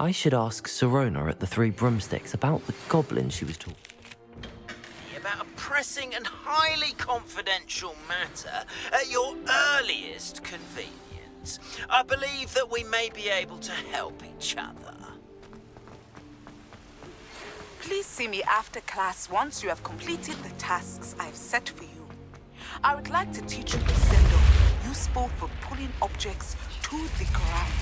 I should ask Sirona at the Three Broomsticks about the goblin she was talking. About a pressing and highly confidential matter at your earliest convenience. I believe that we may be able to help each other. Please see me after class once you have completed the tasks I've set for you. I would like to teach you a sendo useful for pulling objects to the ground.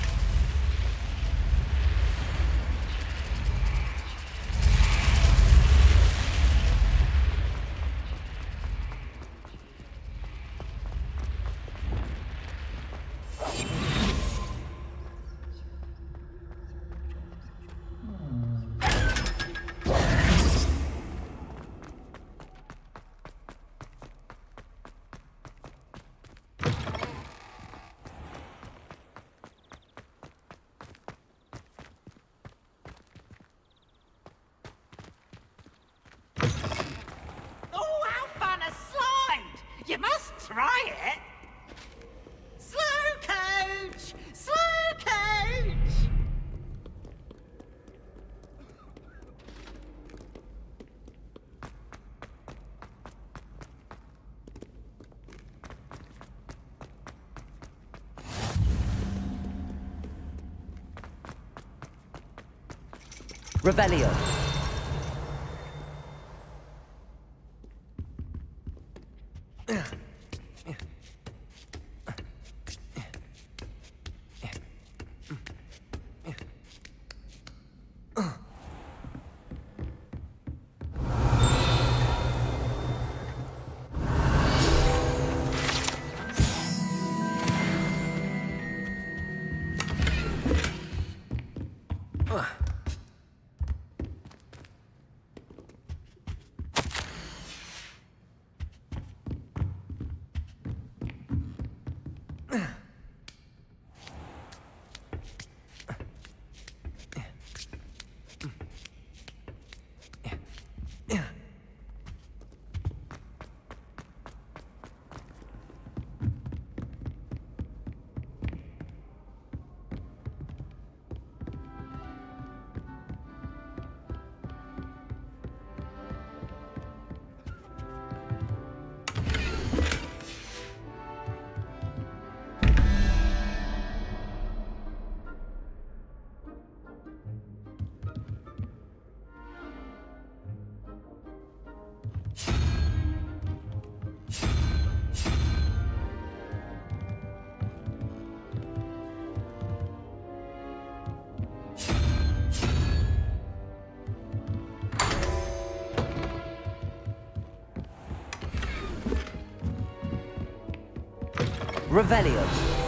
You must try it. Slow coach! Slow coach! Revelio. Revelio.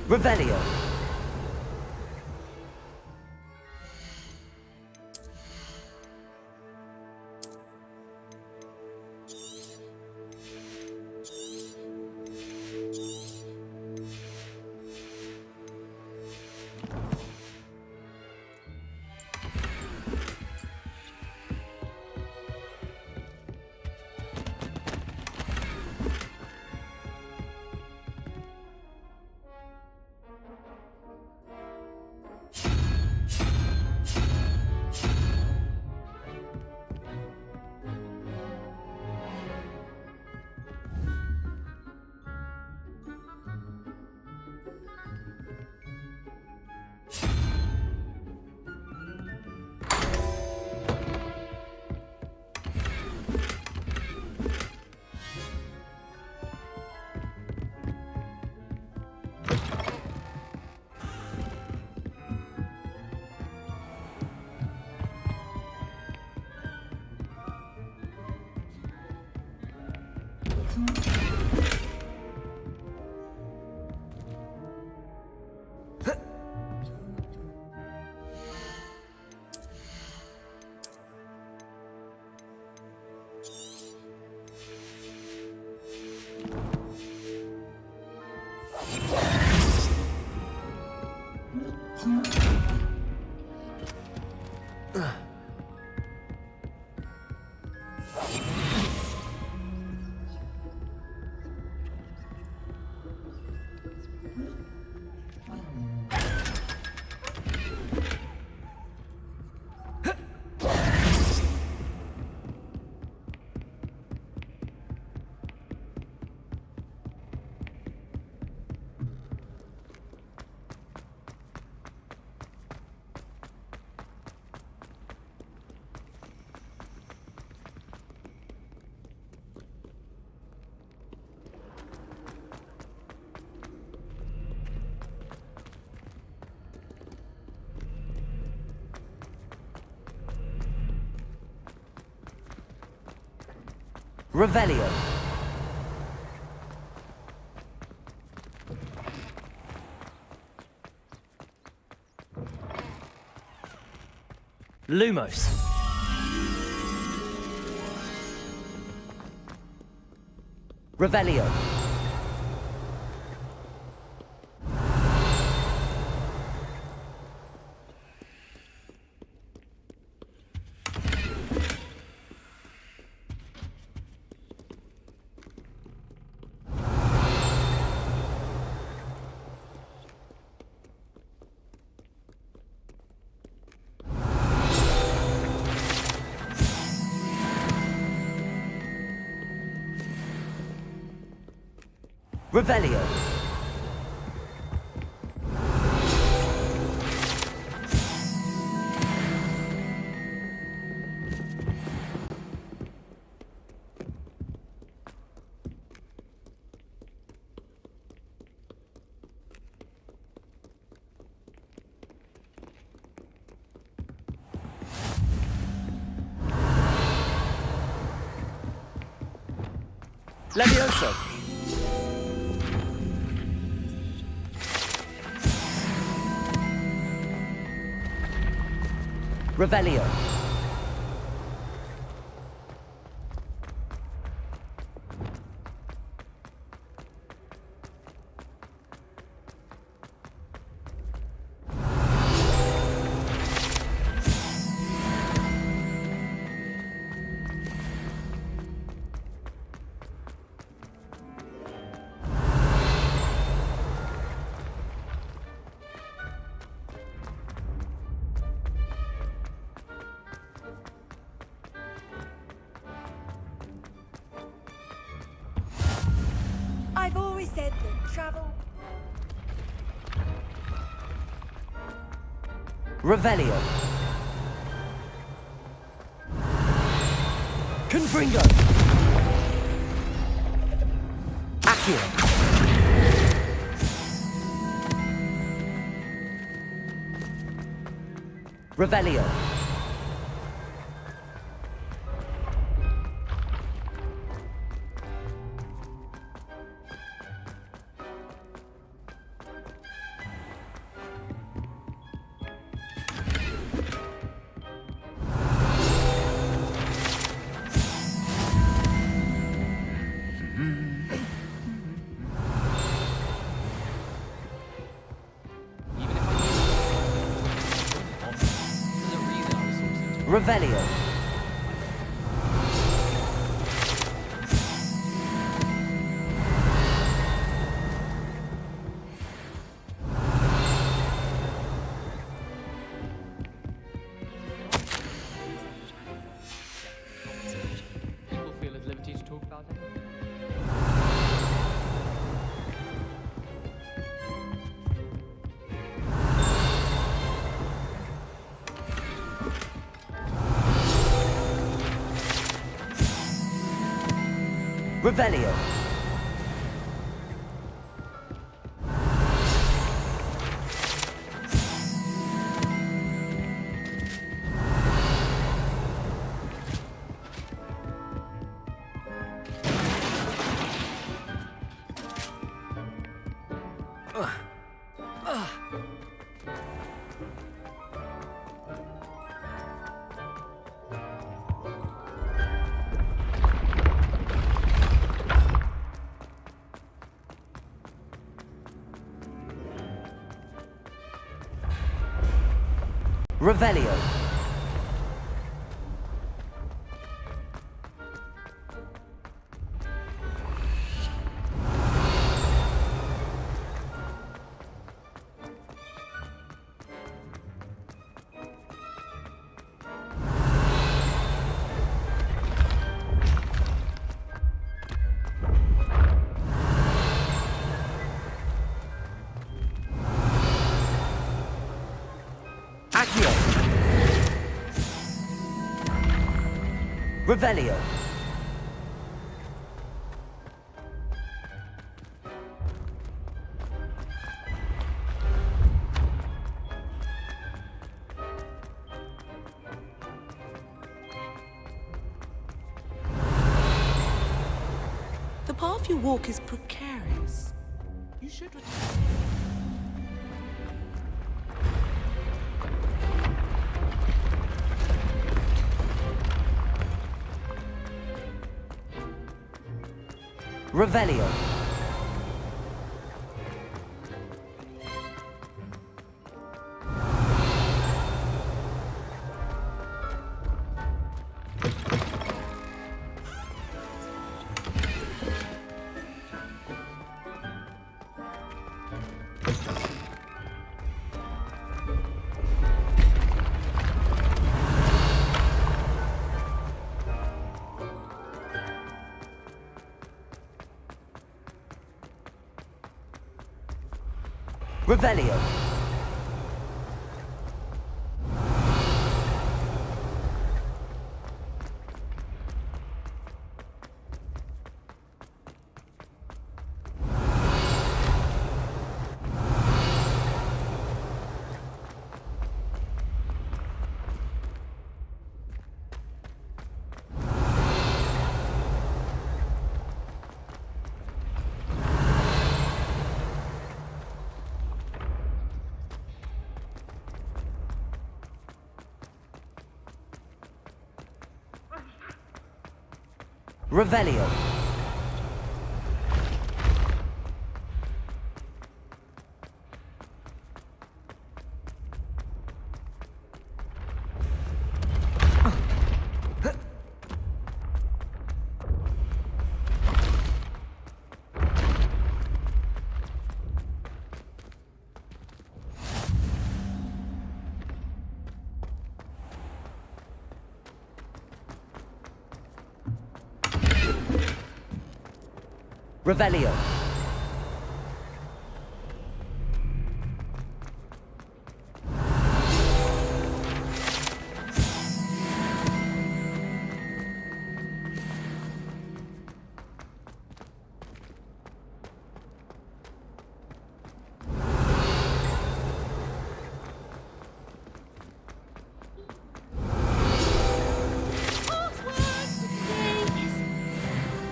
Revelio. Revelio. Lumos. Revelio. Revelio. Levioso. Revelio. I've always said that travel... Revelio. Confringo. Accio. Revelio. Revelio. People feel at liberty to talk about it. Revelio. Revelio. Accio. Revelio. The path you walk is precarious. You should return. Revelio. Revelio. Revelio. Revelio.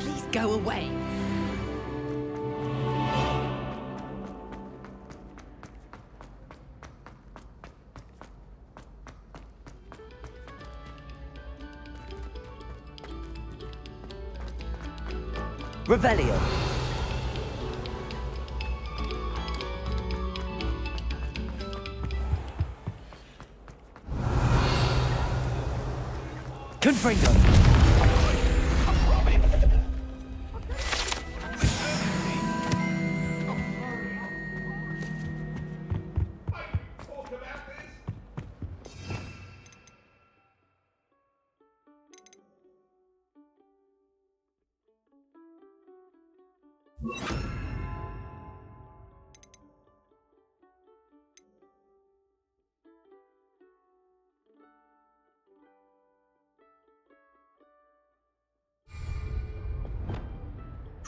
Please go away. Revelio. Confringo.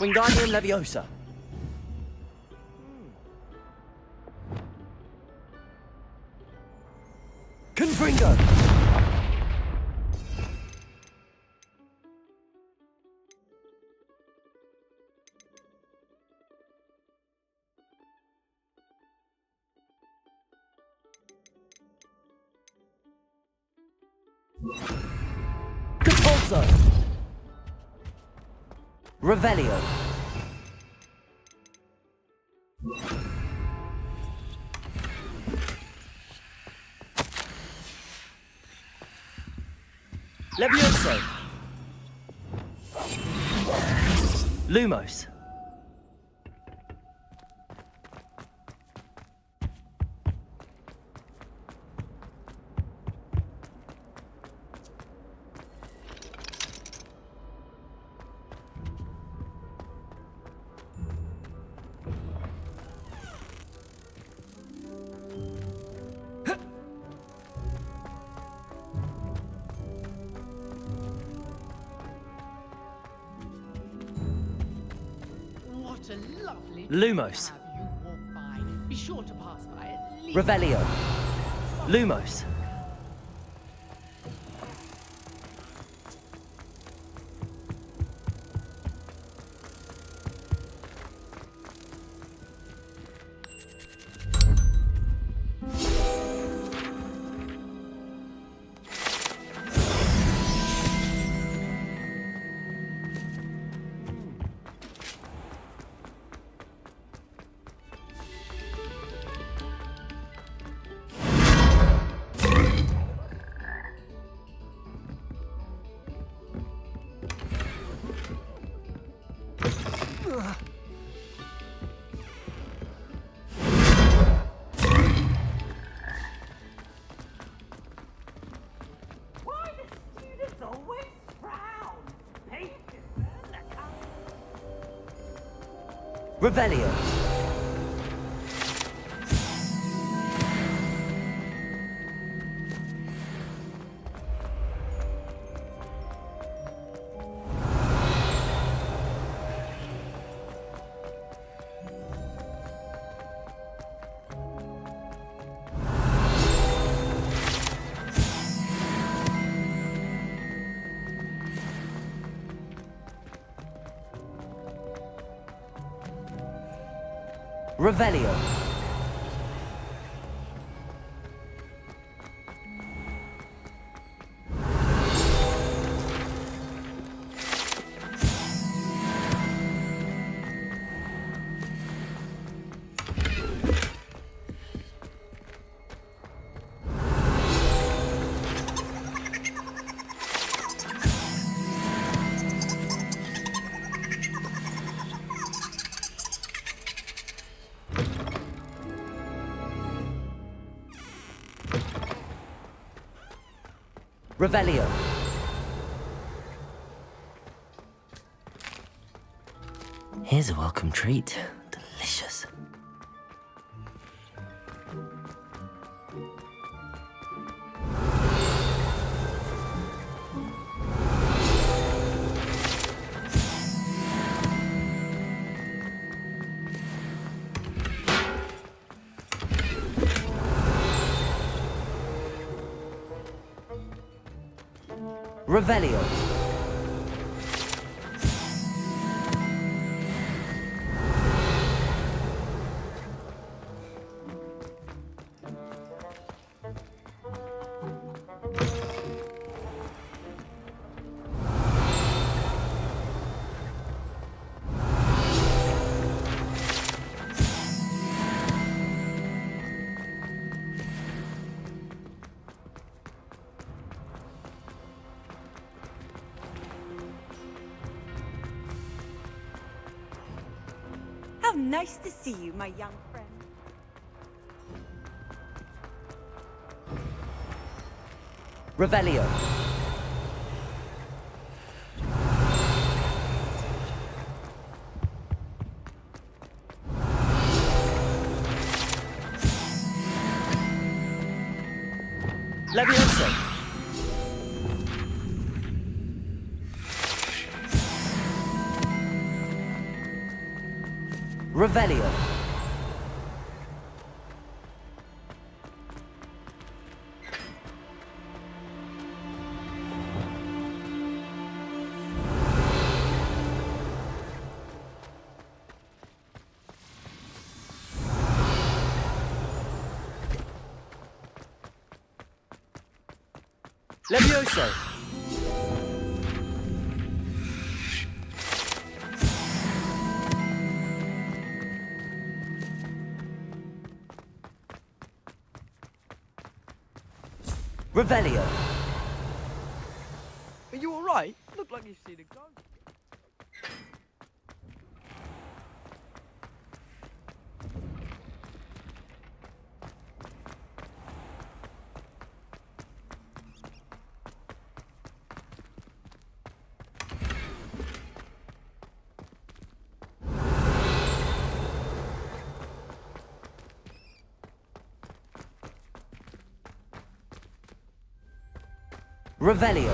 Wingardium Leviosa. Confringo. Compulso. Revelio. Levioso! Lumos! What a lovely Lumos. to have you walk by. Be sure to pass by at least. Revelio! Lumos! Why do students always frown? Patience and the Revelio! Revelio! Revelio! Here's a welcome treat. Delicious. Revelio! How nice to see you, my young friend. Revelio! Levioso! Revelio! Levioso! Revelio! you alright? Look like you've seen a ghost. Revelio.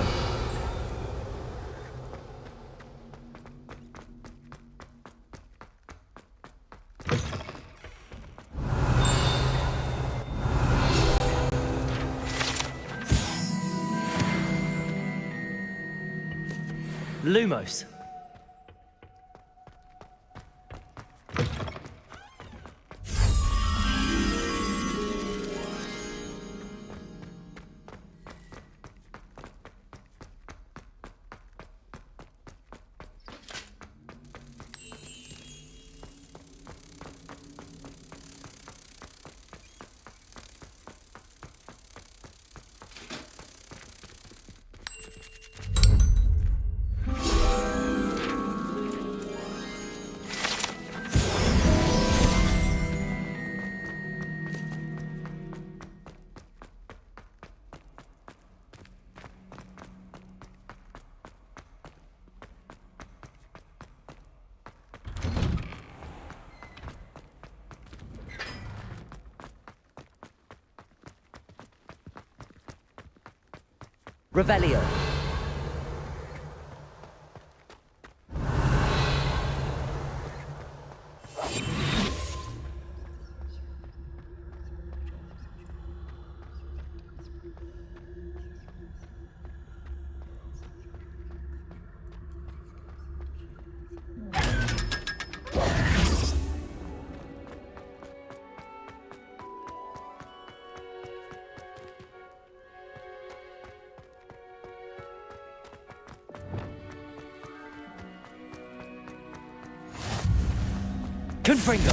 Lumos. Revelio. Confringo.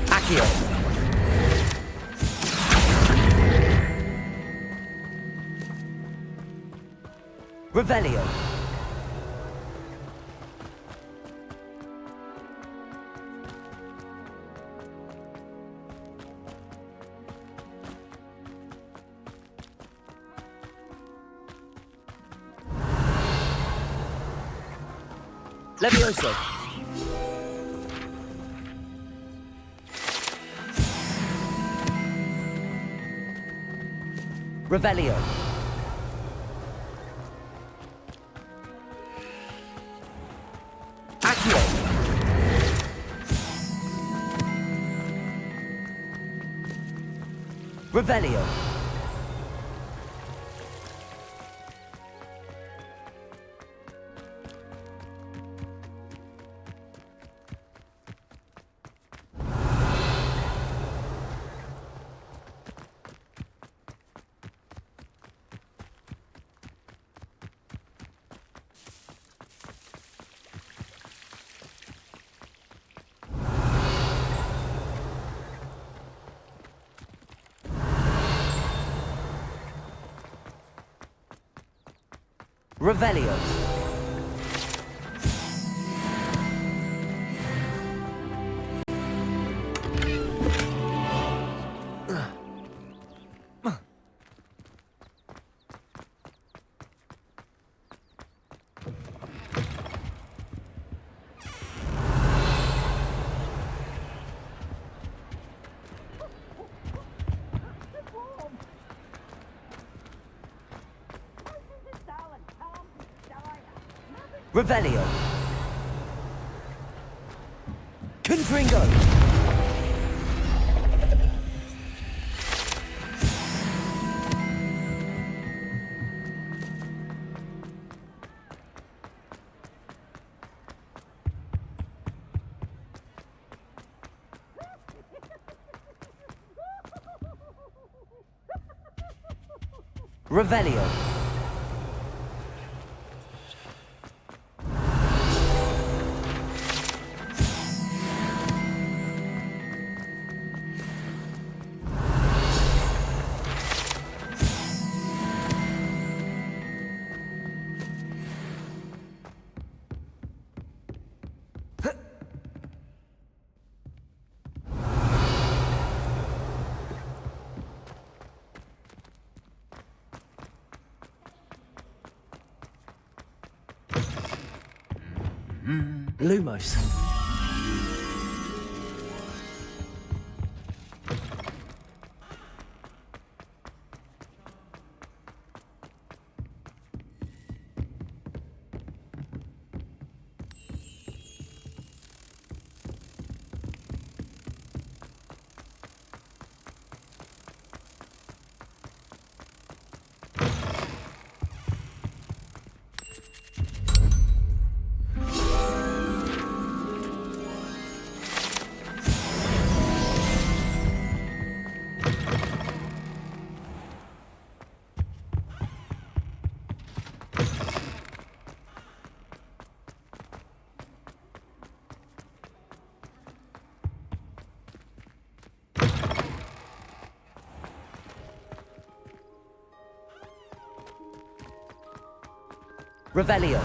Accio. Revelio. Levioso. Revelio. Accio. Revelio. Revelio. Revelio. Confringo. Revelio. Lumos. Revelio.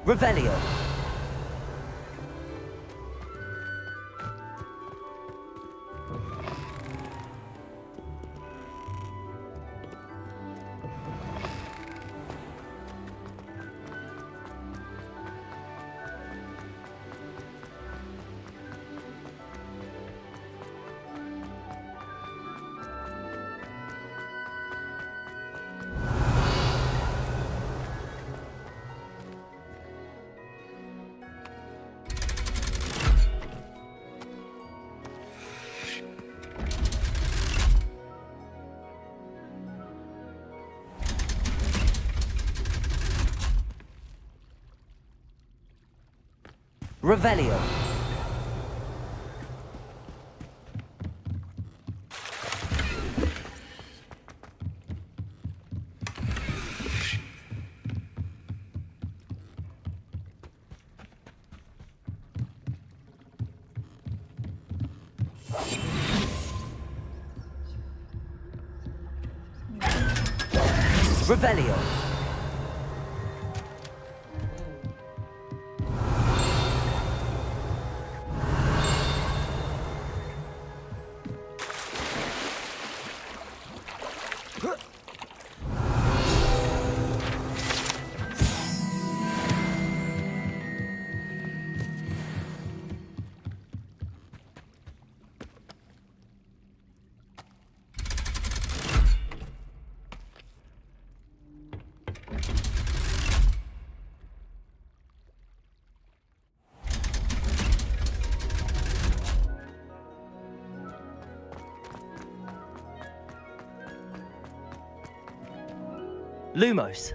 Revelio. Revelio. Revelio. Lumos.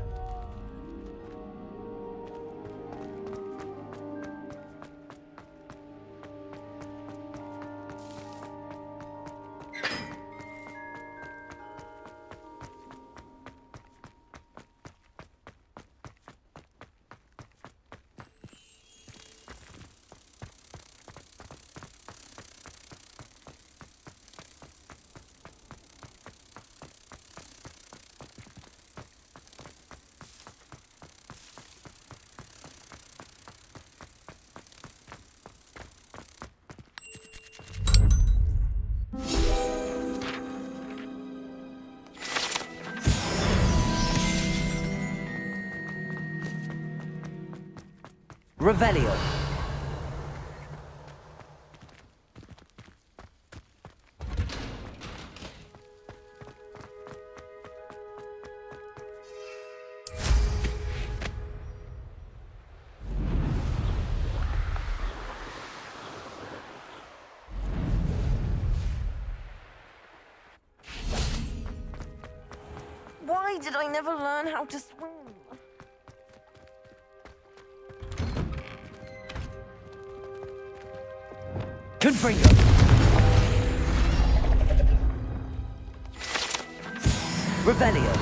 Revelio. Why did I never learn how to swim? Confringo. Revelio.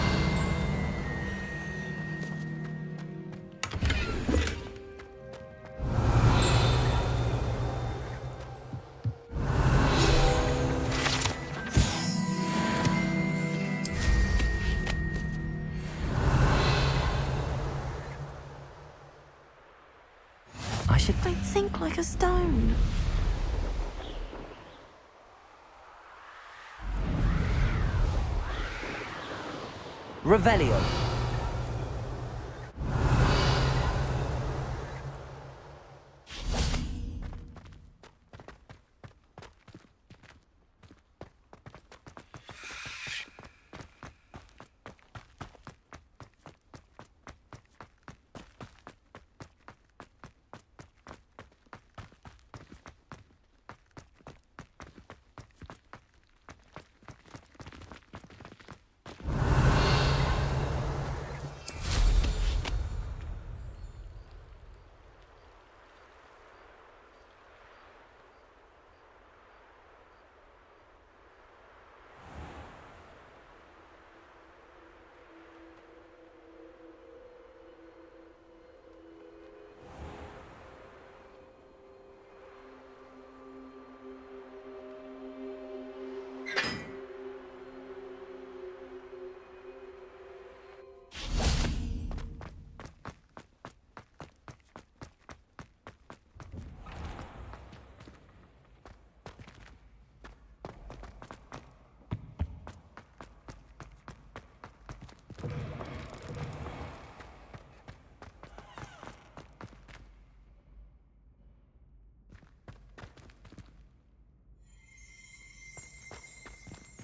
I should I'd sink like a stone. Revelio.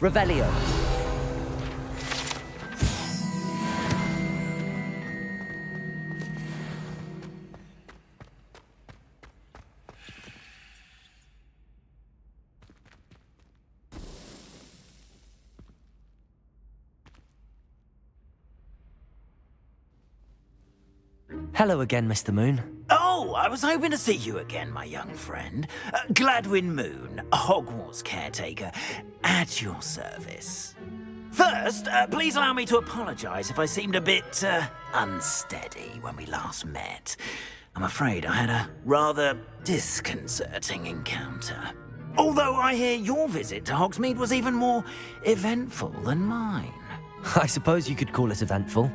Revelio. Hello again, Mr. Moon. Oh, I was hoping to see you again, my young friend. Gladwin Moon, Hogwarts Caretaker, at your service. First, please allow me to apologize if I seemed a bit, unsteady when we last met. I'm afraid I had a rather disconcerting encounter. Although I hear your visit to Hogsmeade was even more eventful than mine. I suppose you could call it eventful.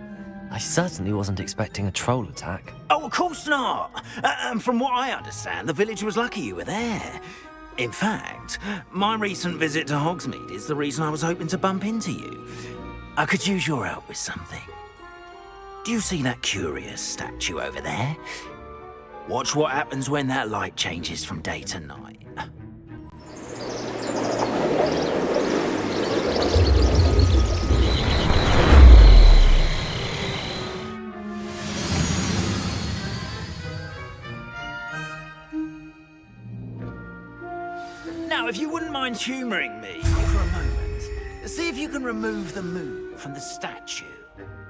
I certainly wasn't expecting a troll attack. Oh, of course not. And from what I understand, the village was lucky you were there. In fact, my recent visit to Hogsmeade is the reason I was hoping to bump into you. I could use your help with something. Do you see that curious statue over there? Watch what happens when that light changes from day to night. Now, if you wouldn't mind humouring me for a moment, see if you can remove the moon from the statue.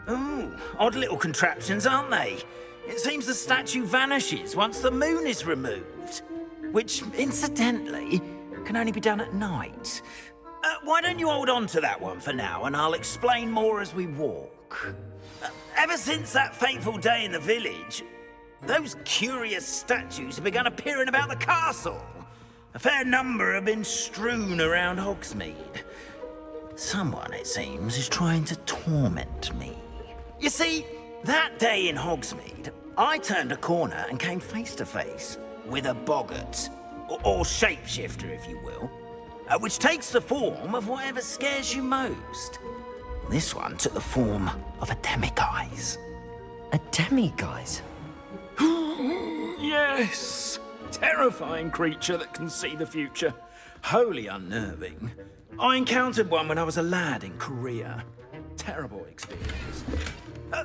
Ooh, odd little contraptions, aren't they? It seems the statue vanishes once the moon is removed. Which, incidentally, can only be done at night. Why don't you hold on to that one for now, and I'll explain more as we walk. Ever since that fateful day in the village, those curious statues have begun appearing about the castle. A fair number have been strewn around Hogsmeade. Someone, it seems, is trying to torment me. You see, that day in Hogsmeade, I turned a corner and came face to face with a boggart, or shapeshifter, if you will, which takes the form of whatever scares you most. This one took the form of a demiguise. A demiguise? Yes! Terrifying creature that can see the future. Wholly unnerving. I encountered one when I was a lad in Korea. Terrible experience.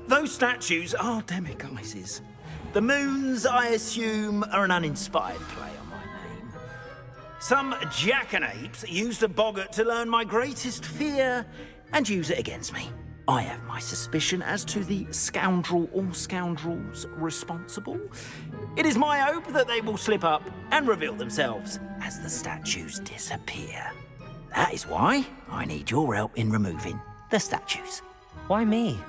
Those statues are demiguises. The moons, I assume, are an uninspired play on my name. Some jackanapes used a boggart to learn my greatest fear and use it against me. I have my suspicion as to the scoundrel or scoundrels responsible. It is my hope that they will slip up and reveal themselves as the statues disappear. That is why I need your help in removing the statues. Why me?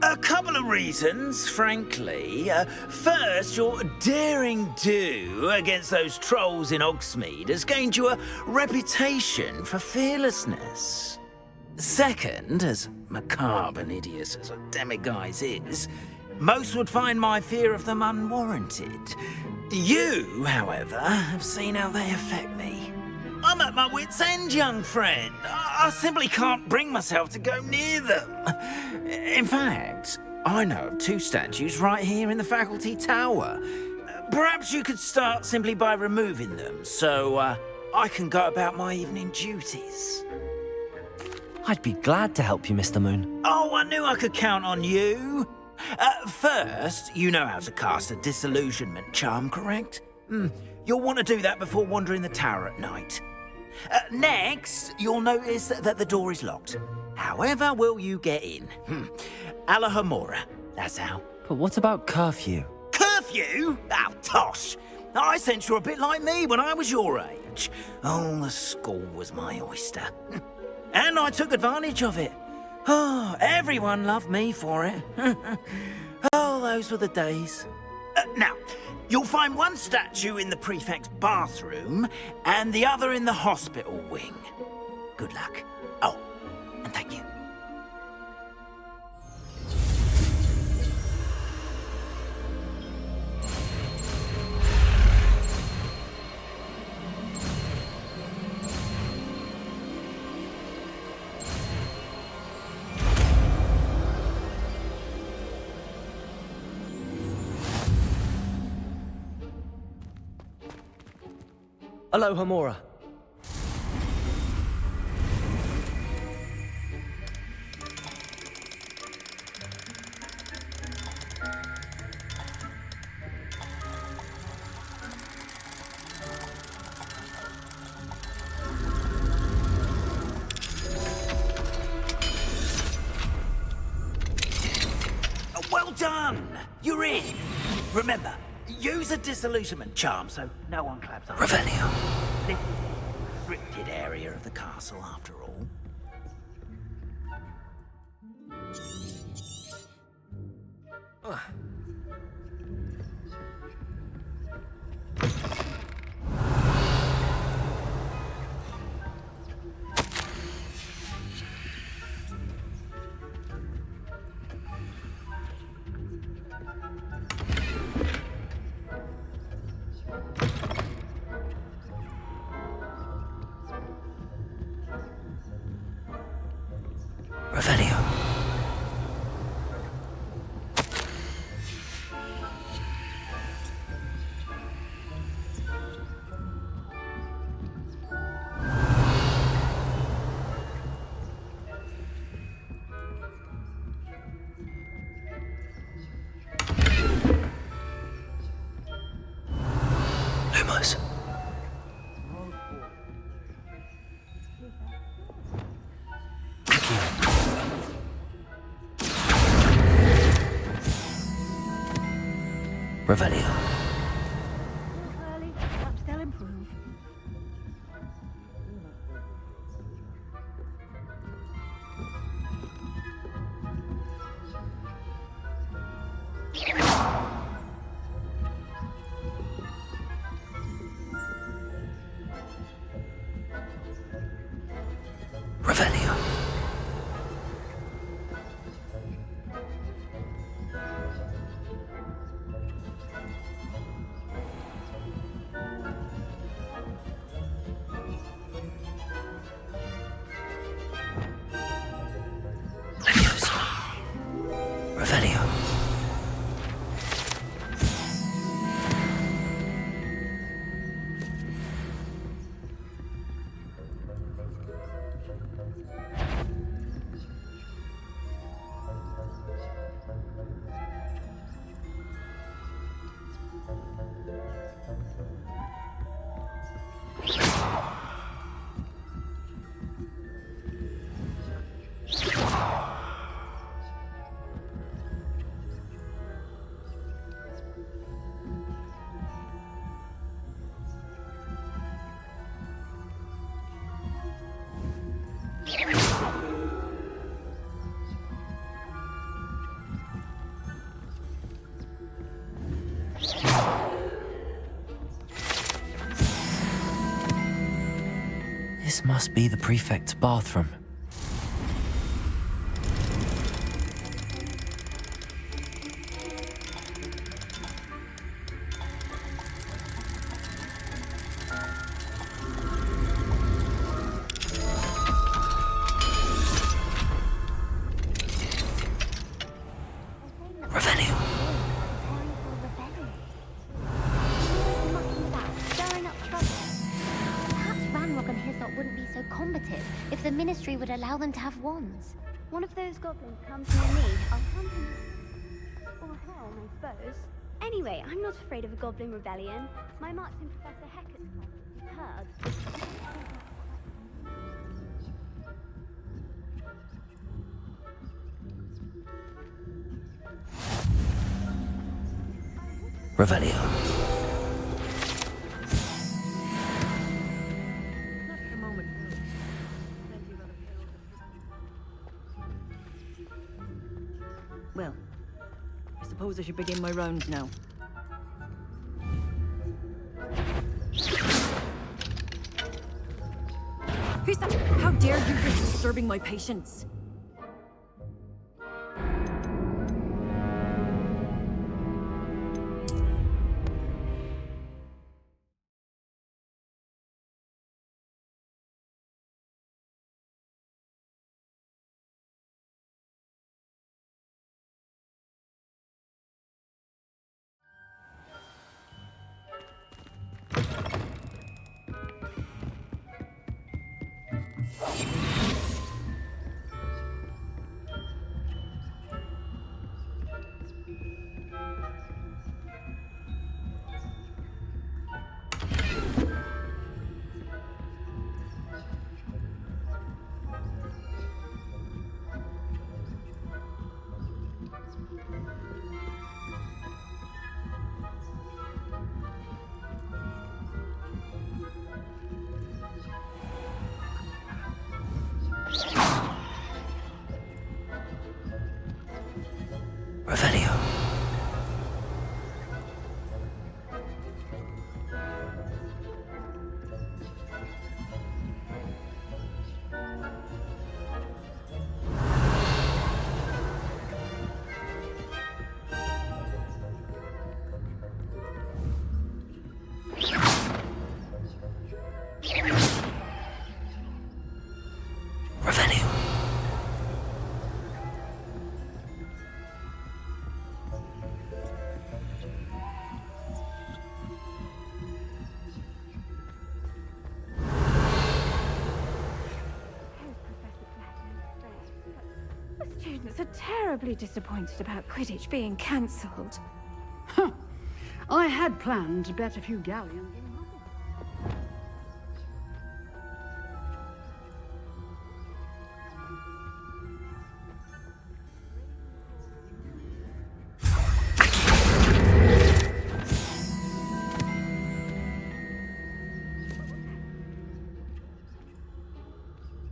A couple of reasons, frankly. First, your daring do against those trolls in Hogsmeade has gained you a reputation for fearlessness. Second, as macabre and hideous as a demiguise is, most would find my fear of them unwarranted. You, however, have seen how they affect me. I'm at my wit's end, young friend. I simply can't bring myself to go near them. In fact, I know of 2 statues right here in the faculty tower. Perhaps you could start simply by removing them, so I can go about my evening duties. I'd be glad to help you, Mr. Moon. Oh, I knew I could count on you. First, you know how to cast a disillusionment charm, correct? You'll want to do that before wandering the tower at night. Next, you'll notice that the door is locked. However will you get in? Alahomora, that's how. But what about curfew? Curfew? Oh, tosh. I sense you're a bit like me when I was your age. Oh, the school was my oyster. And I took advantage of it. Oh, everyone loved me for it. Oh, those were the days. Now, you'll find one statue in the prefect's bathroom and the other in the hospital wing. Good luck. Oh, and thank you. Hello, Homora. Well done! You're in. Remember, use a disillusionment charm so no one claps up. Revelio. This is a restricted area of the castle, after all. Revelio. Lumos. Revelio. Early, perhaps they'll improve. Revelio. This must be the prefect's bathroom. Revenue. If the Ministry would allow them to have wands. One of those goblins comes near me, I'll hunt him. Or Helm, I suppose. Anyway, I'm not afraid of a goblin rebellion. My marks in Professor Hecat's class is superb. Revelio. Well, I suppose I should begin my rounds now. Who's that? How dare you be disturbing my patients? Revelio. Revelio. The students are terribly disappointed about Quidditch being cancelled. I had planned to bet a few galleons.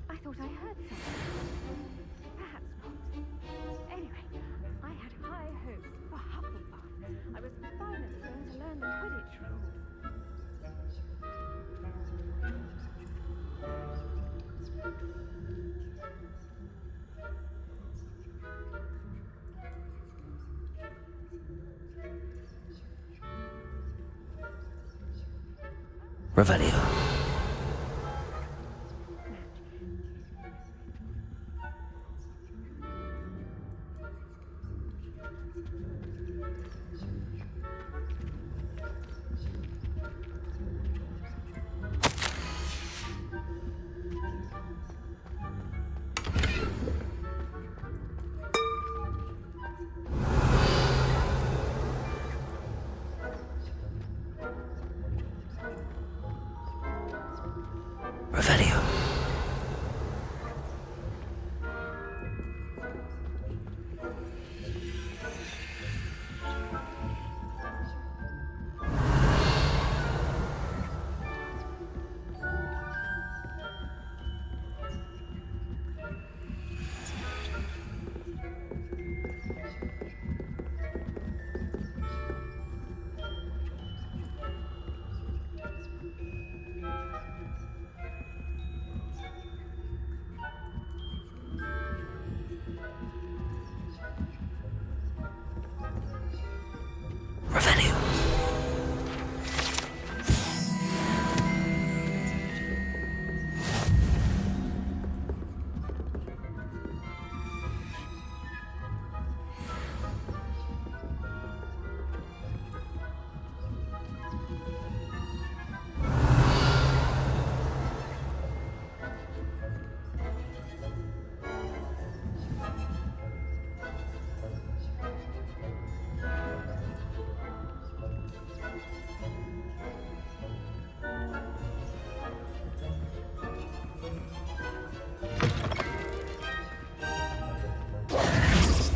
I thought I heard something. Perhaps not. Anyway, I had high hopes for Hufflepuff. I was finally going to learn the Quidditch rules. Revelio.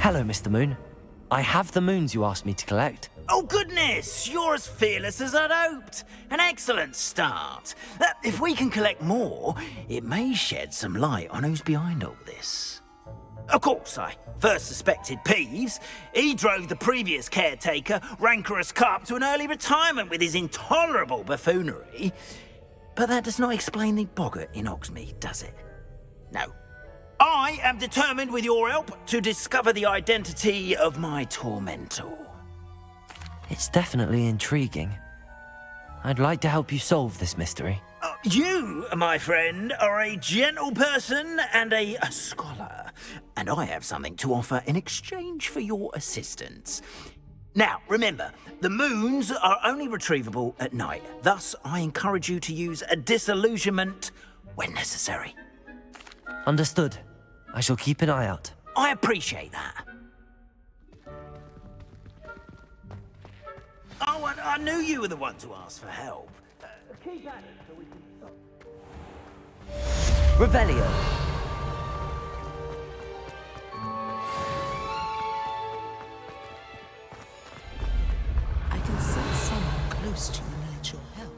Hello, Mr. Moon. I have the moons you asked me to collect. Oh, goodness! You're as fearless as I'd hoped. An excellent start. If we can collect more, it may shed some light on who's behind all this. Of course, I first suspected Peeves. He drove the previous caretaker, rancorous Carp, to an early retirement with his intolerable buffoonery. But that does not explain the boggart in Hogsmeade, does it? No. I am determined, with your help, to discover the identity of my tormentor. It's definitely intriguing. I'd like to help you solve this mystery. You, my friend, are a gentle person and a scholar, and I have something to offer in exchange for your assistance. Now, remember, the moons are only retrievable at night. Thus, I encourage you to use a disillusionment when necessary. Understood. I shall keep an eye out. I appreciate that. Oh, and I knew you were the one to ask for help. Keep at it so we can stop. Revelio. I can sense someone close to you needs your help.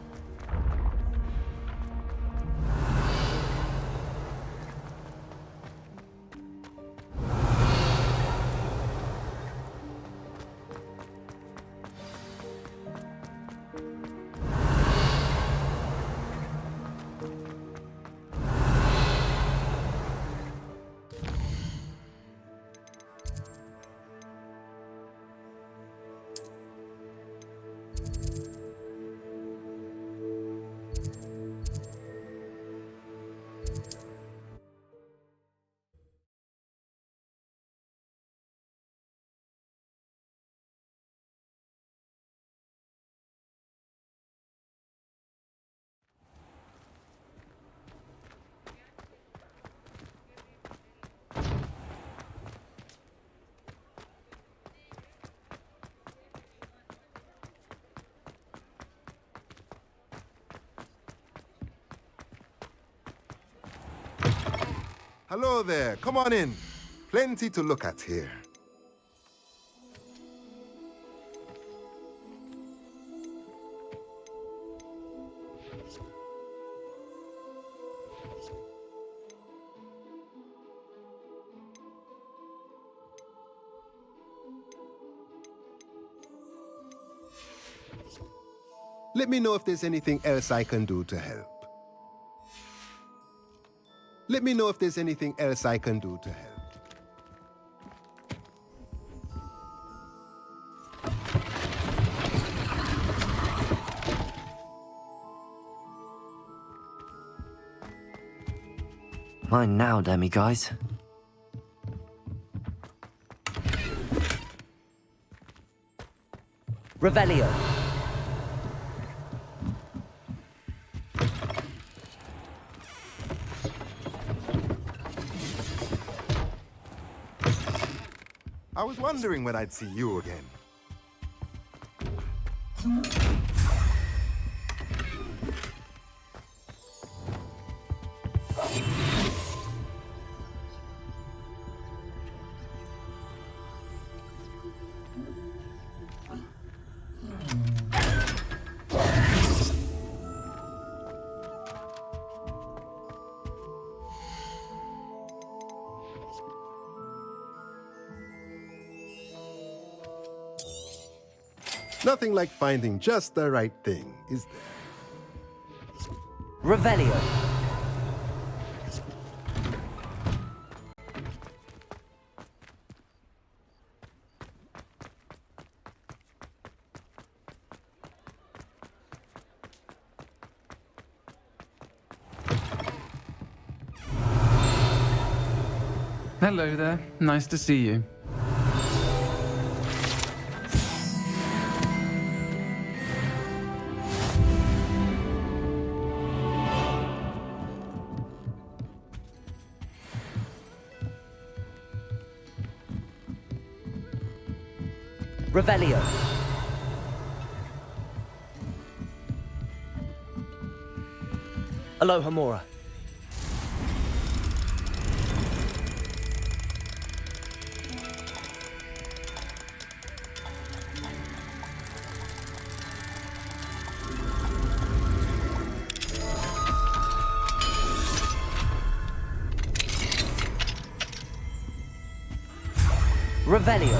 Hello there, come on in. Plenty to look at here. Let me know if there's anything else I can do to help. Let me know if there's anything else I can do to help. Mine now, demiguise. Revelio. I was wondering when I'd see you again. Nothing like finding just the right thing, is there? Revelio. Hello there. Nice to see you. Revelio. Aloha Mora. Revelio.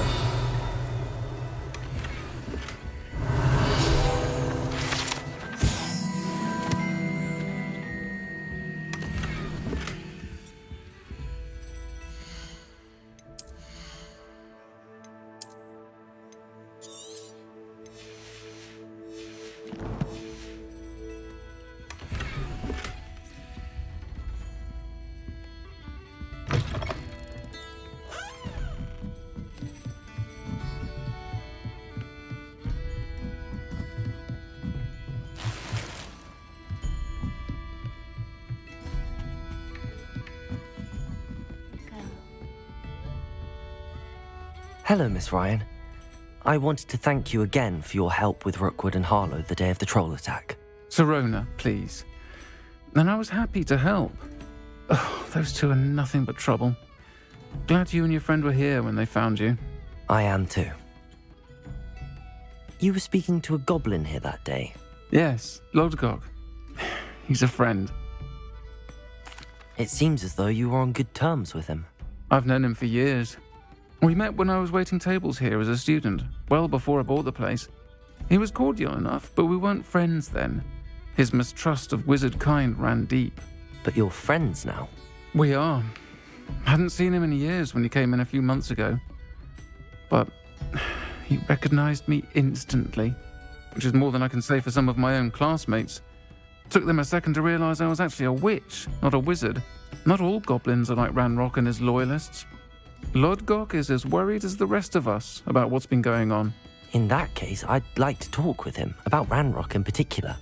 Hello, Miss Ryan. I wanted to thank you again for your help with Rookwood and Harlow the day of the troll attack. Sirona, please. And I was happy to help. Oh, those two are nothing but trouble. Glad you and your friend were here when they found you. I am too. You were speaking to a goblin here that day. Yes, Lodgok. He's a friend. It seems as though you were on good terms with him. I've known him for years. We met when I was waiting tables here as a student, well before I bought the place. He was cordial enough, but we weren't friends then. His mistrust of wizard kind ran deep. But you're friends now? We are. Hadn't seen him in years when he came in a few months ago. But he recognized me instantly, which is more than I can say for some of my own classmates. Took them a second to realize I was actually a witch, not a wizard. Not all goblins are like Ranrock and his loyalists. Lodgok is as worried as the rest of us about what's been going on. In that case, I'd like to talk with him, about Ranrock in particular.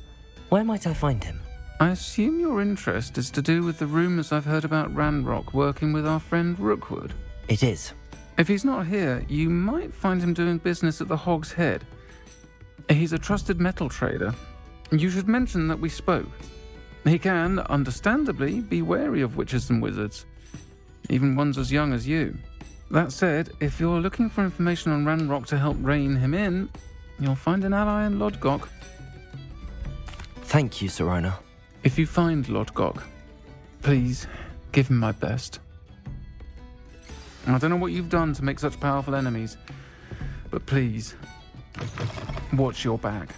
Where might I find him? I assume your interest is to do with the rumours I've heard about Ranrock working with our friend Rookwood. It is. If he's not here, you might find him doing business at the Hog's Head. He's a trusted metal trader. You should mention that we spoke. He can, understandably, be wary of witches and wizards, even ones as young as you. That said, if you're looking for information on Ranrock to help rein him in, you'll find an ally in Lodgok. Thank you, Sirona. If you find Lodgok, please give him my best. I don't know what you've done to make such powerful enemies, but please, watch your back.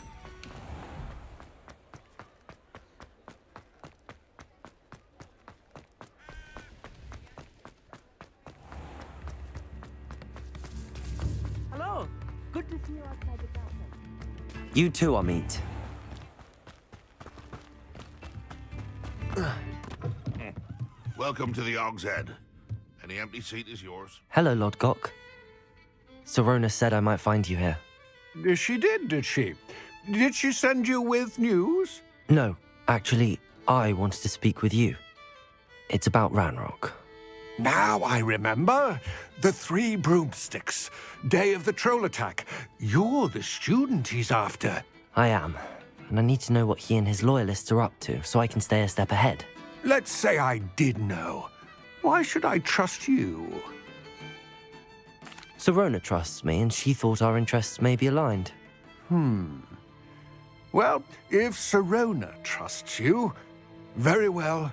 Hello. Good to see you outside the garden. You too, Amit. Welcome to the Hog's Head. Any empty seat is yours. Hello, Lodgok. Sirona said I might find you here. She did she? Did she send you with news? No, actually, I wanted to speak with you. It's about Ranrock. Now I remember. The 3 broomsticks. Day of the troll attack. You're the student he's after. I am, and I need to know what he and his loyalists are up to so I can stay a step ahead. Let's say I did know. Why should I trust you? Sirona trusts me, and she thought our interests may be aligned. Well, if Sirona trusts you, very well.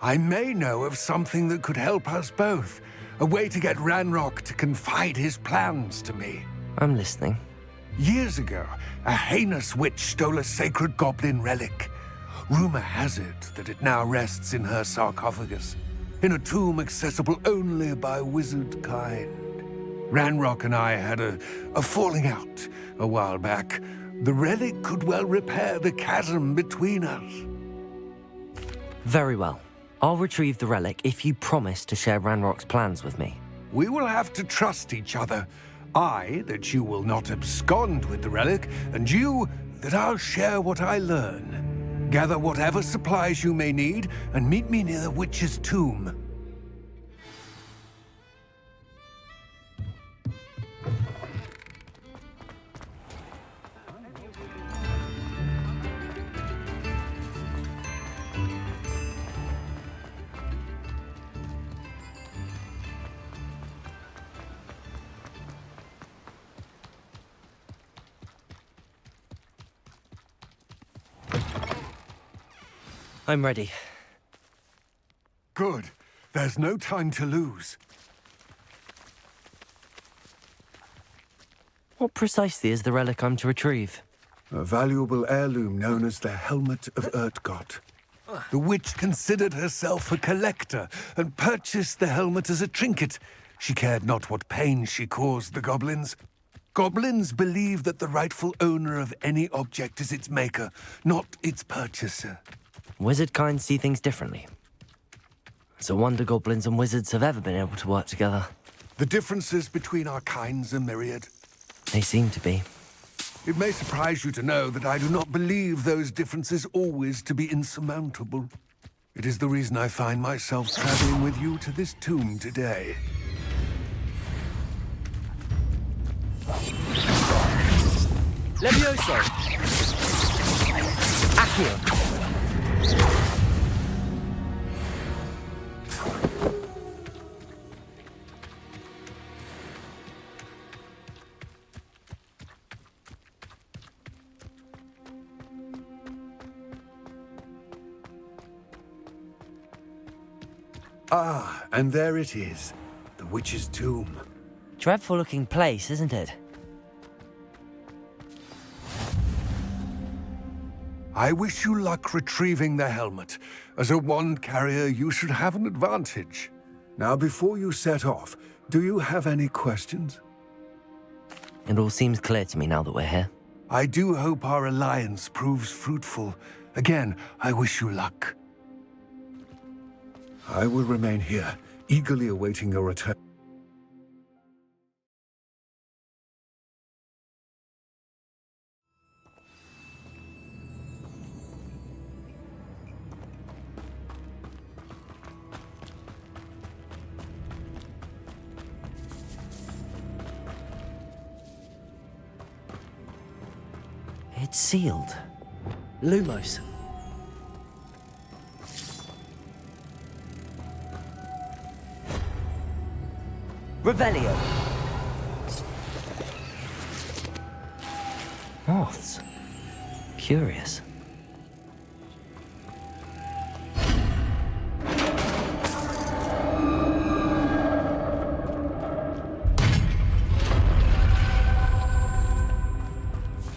I may know of something that could help us both. A way to get Ranrock to confide his plans to me. I'm listening. Years ago, a heinous witch stole a sacred goblin relic. Rumor has it that it now rests in her sarcophagus, in a tomb accessible only by wizard kind. Ranrock and I had a falling out a while back. The relic could well repair the chasm between us. Very well. I'll retrieve the relic if you promise to share Ranrock's plans with me. We will have to trust each other. I, that you will not abscond with the relic, and you, that I'll share what I learn. Gather whatever supplies you may need, and meet me near the witch's tomb. I'm ready. Good. There's no time to lose. What precisely is the relic I'm to retrieve? A valuable heirloom known as the Helmet of Urtkot. The witch considered herself a collector and purchased the helmet as a trinket. She cared not what pain she caused the goblins. Goblins believe that the rightful owner of any object is its maker, not its purchaser. Wizard kind see things differently. It's a wonder goblins and wizards have ever been able to work together. The differences between our kinds are myriad. They seem to be. It may surprise you to know that I do not believe those differences always to be insurmountable. It is the reason I find myself traveling with you to this tomb today. Levioso! Accio! Ah, and there it is. The witch's tomb. Dreadful looking place, isn't it? I wish you luck retrieving the helmet. As a wand carrier, you should have an advantage. Now, before you set off, do you have any questions? It all seems clear to me now that we're here. I do hope our alliance proves fruitful. Again, I wish you luck. I will remain here, eagerly awaiting your return. It's sealed. Lumos. Revelio. Moths. Curious.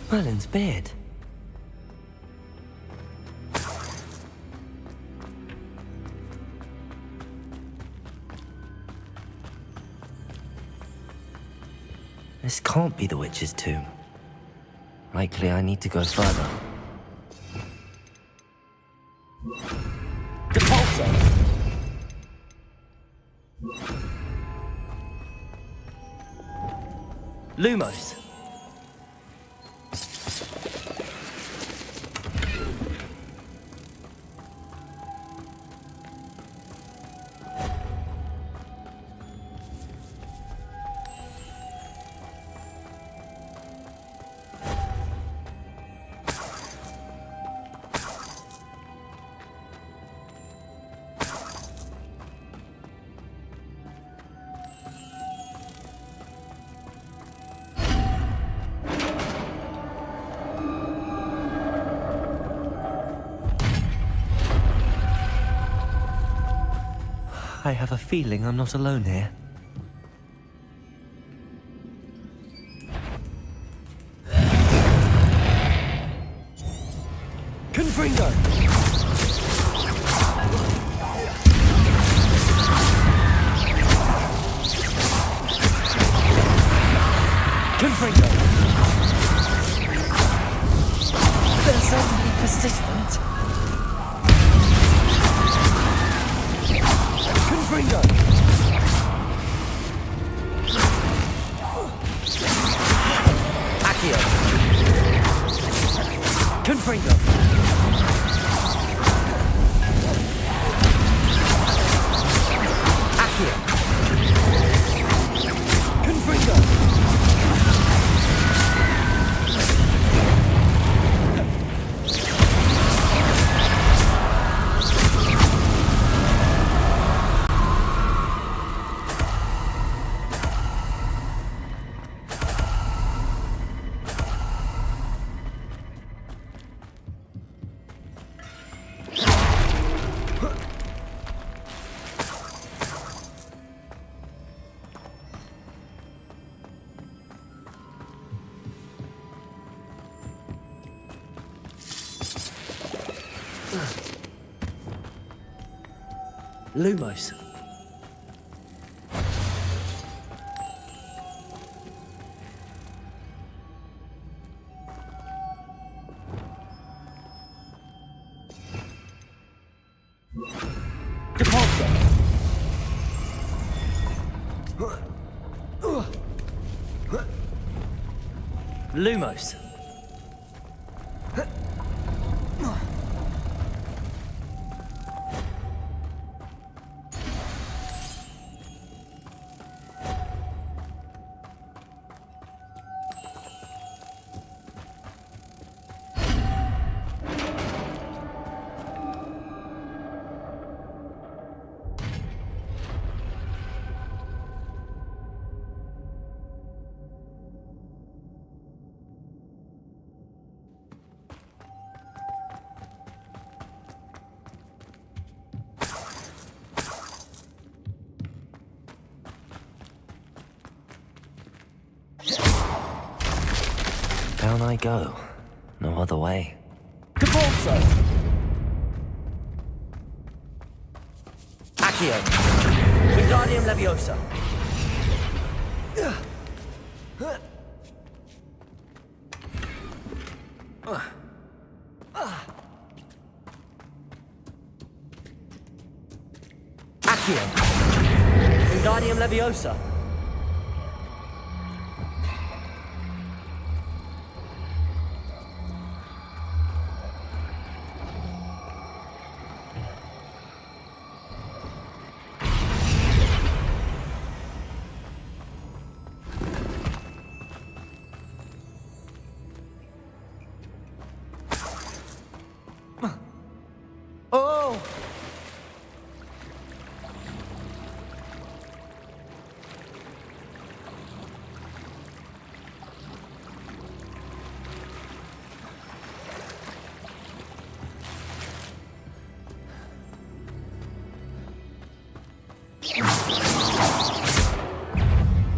Merlin's beard. This can't be the witch's tomb. Likely I need to go further. Depulso! Lumos! I have a feeling I'm not alone here. Confringo! Confringo! They're certainly persistent. Confringo! Accio! Confringo! Accio! Confringo! Lumos. Depulso. Lumos. Down I go. No other way. Depulso! Accio! Wingardium Leviosa! Accio! Wingardium Leviosa! Oh!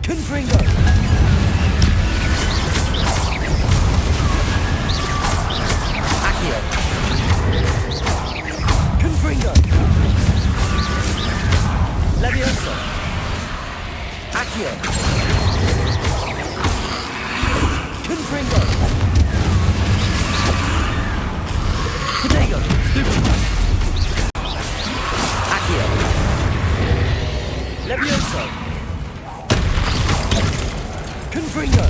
Confringo! Accio! Confringo! Leviosa! Accio! Confringo! Protego! Stupid! Accio! Leviosa! Confringo!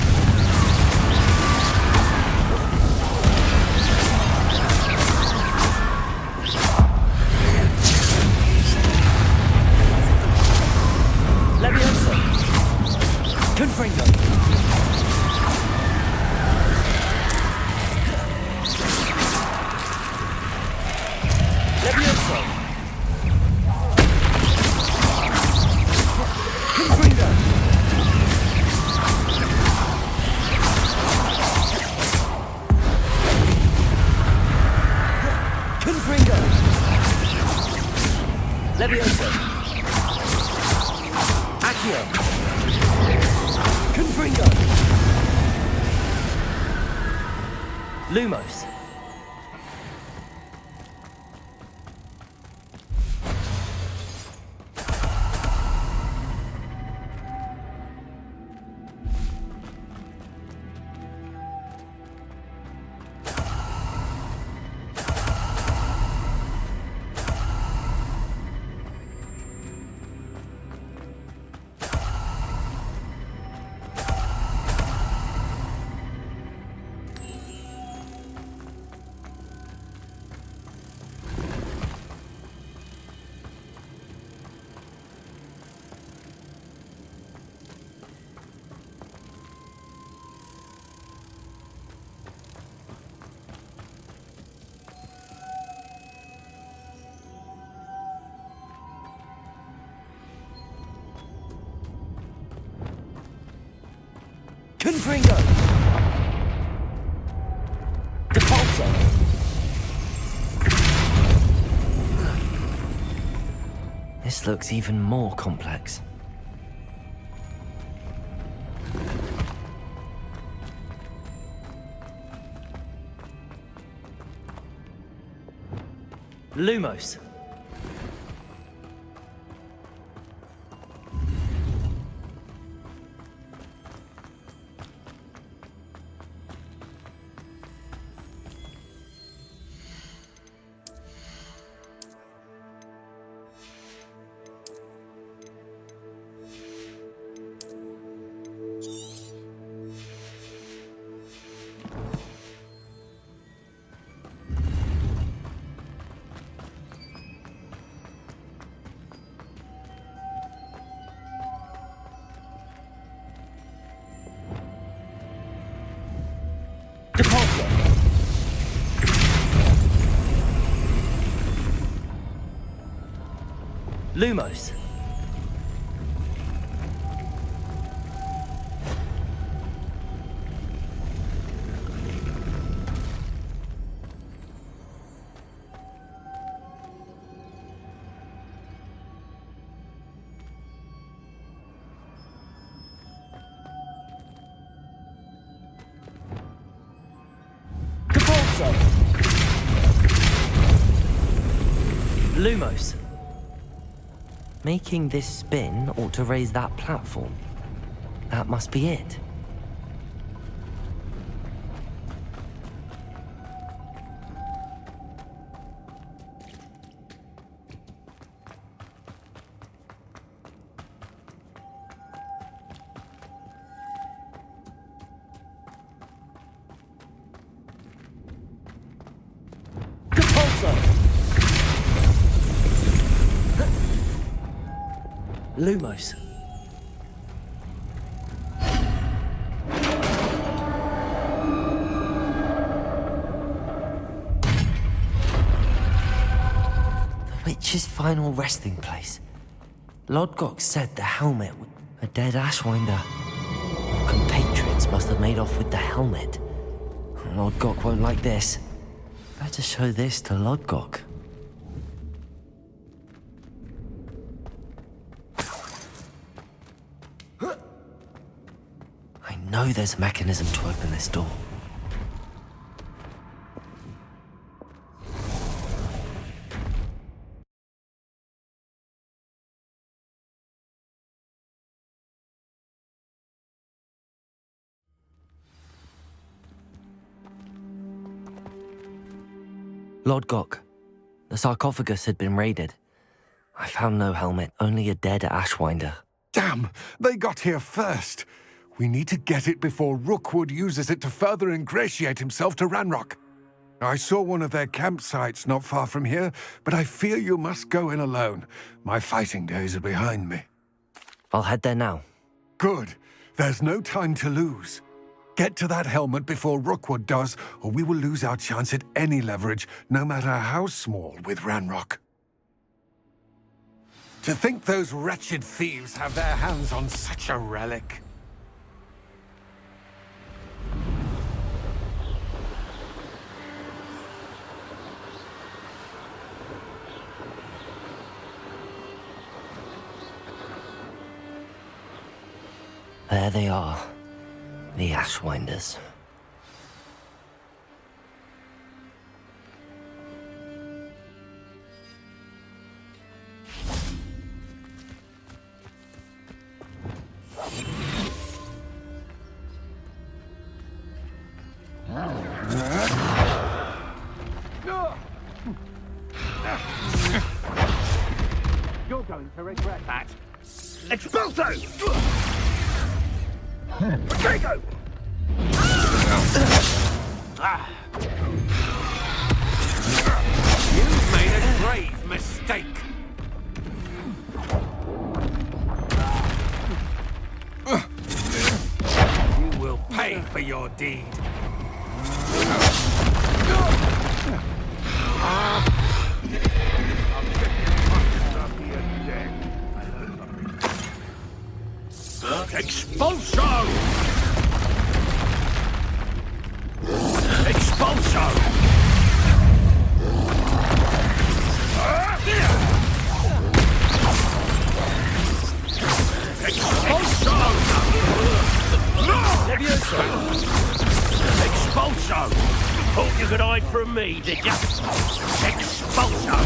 Leviosa! Confringo! Leviosa! Confringo! Confringo! Leviosa! Accio! Confringo! Lumos! Confringo! Depulso! This looks even more complex. Lumos! Depulsor! Lumos! Lumos. Making this spin ought to raise that platform. That must be it. Lumos. The witch's final resting place. Lodgok said the helmet, a dead Ashwinder. Our compatriots must have made off with the helmet. Lodgok won't like this. Better show this to Lodgok. I know there's a mechanism to open this door. Lodgok, the sarcophagus had been raided. I found no helmet, only a dead Ashwinder. Damn! They got here first! We need to get it before Rookwood uses it to further ingratiate himself to Ranrock. I saw one of their campsites not far from here, but I fear you must go in alone. My fighting days are behind me. I'll head there now. Good. There's no time to lose. Get to that helmet before Rookwood does, or we will lose our chance at any leverage, no matter how small, with Ranrock. To think those wretched thieves have their hands on such a relic. There they are, the Ashwinders. You're going to regret that. Expulso! Caretaker! You've made a grave mistake. You will pay for your deed. Expulso! Expulso! Expulso! Levioso! Expulso! Thought you could hide from me, did ya? Expulso!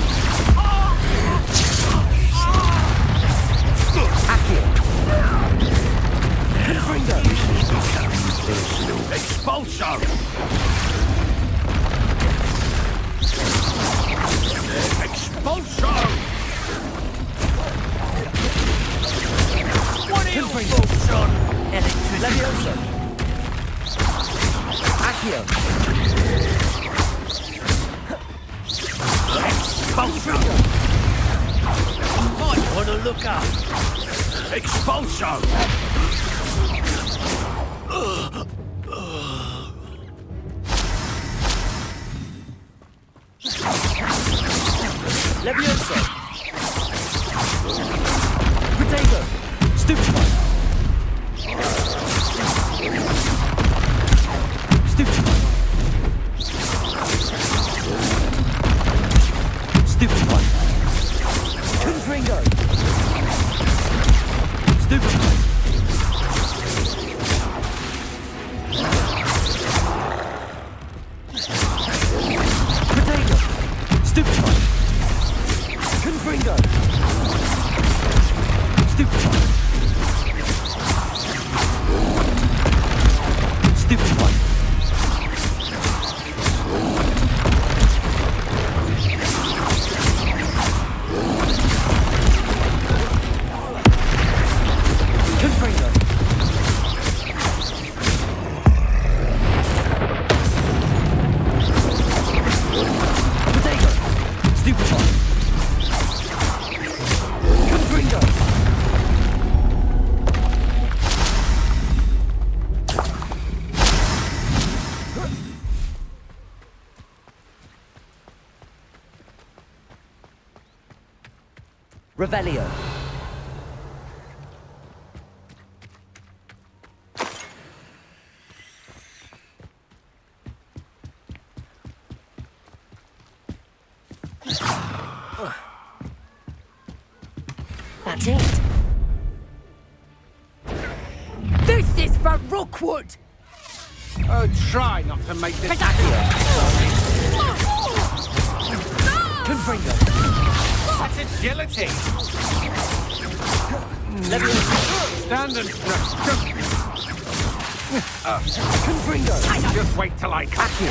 Expulso! Expulso! What are you thoughts on? Levioso! Accio! Expulso! Might want to look up. Expulso! Levioso! Potato! Stupefy! Stupefy! Stupefy! Confringo! Stupefy! Potato! Stupefy! Confringo! Stupefy! Stupefy! Confringo! Potato! Stupefy! Confringo! Revelio. That's it. This is for Rookwood! Oh, try not to make this... Confringo. That's agility! Stand and... Confringo. Just wait till I catch you.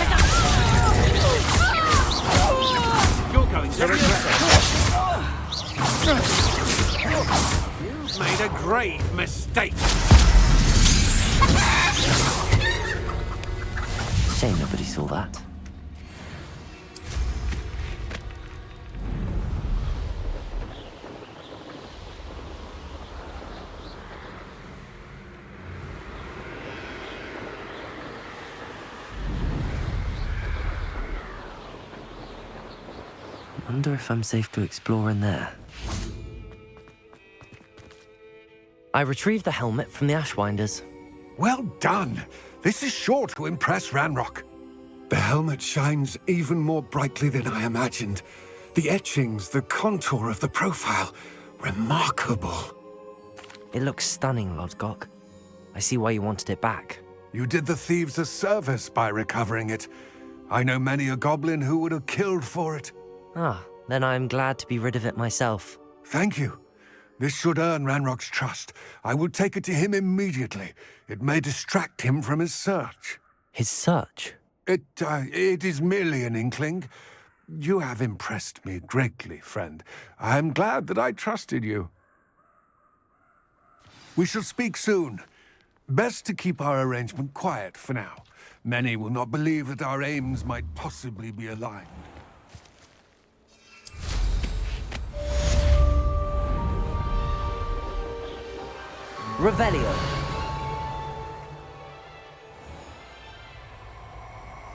You're going to regret it. You've made a grave mistake. Shame nobody saw that. Wonder if I'm safe to explore in there. I retrieved the helmet from the Ashwinders. Well done. This is sure to impress Ranrock. The helmet shines even more brightly than I imagined. The etchings, the contour of the profile, remarkable. It looks stunning, Lodgok. I see why you wanted it back. You did the thieves a service by recovering it. I know many a goblin who would have killed for it. Ah, then I'm glad to be rid of it myself. Thank you. This should earn Ranrock's trust. I will take it to him immediately. It may distract him from his search. His search? It is merely an inkling. You have impressed me greatly, friend. I am glad that I trusted you. We shall speak soon. Best to keep our arrangement quiet for now. Many will not believe that our aims might possibly be aligned. Revelio.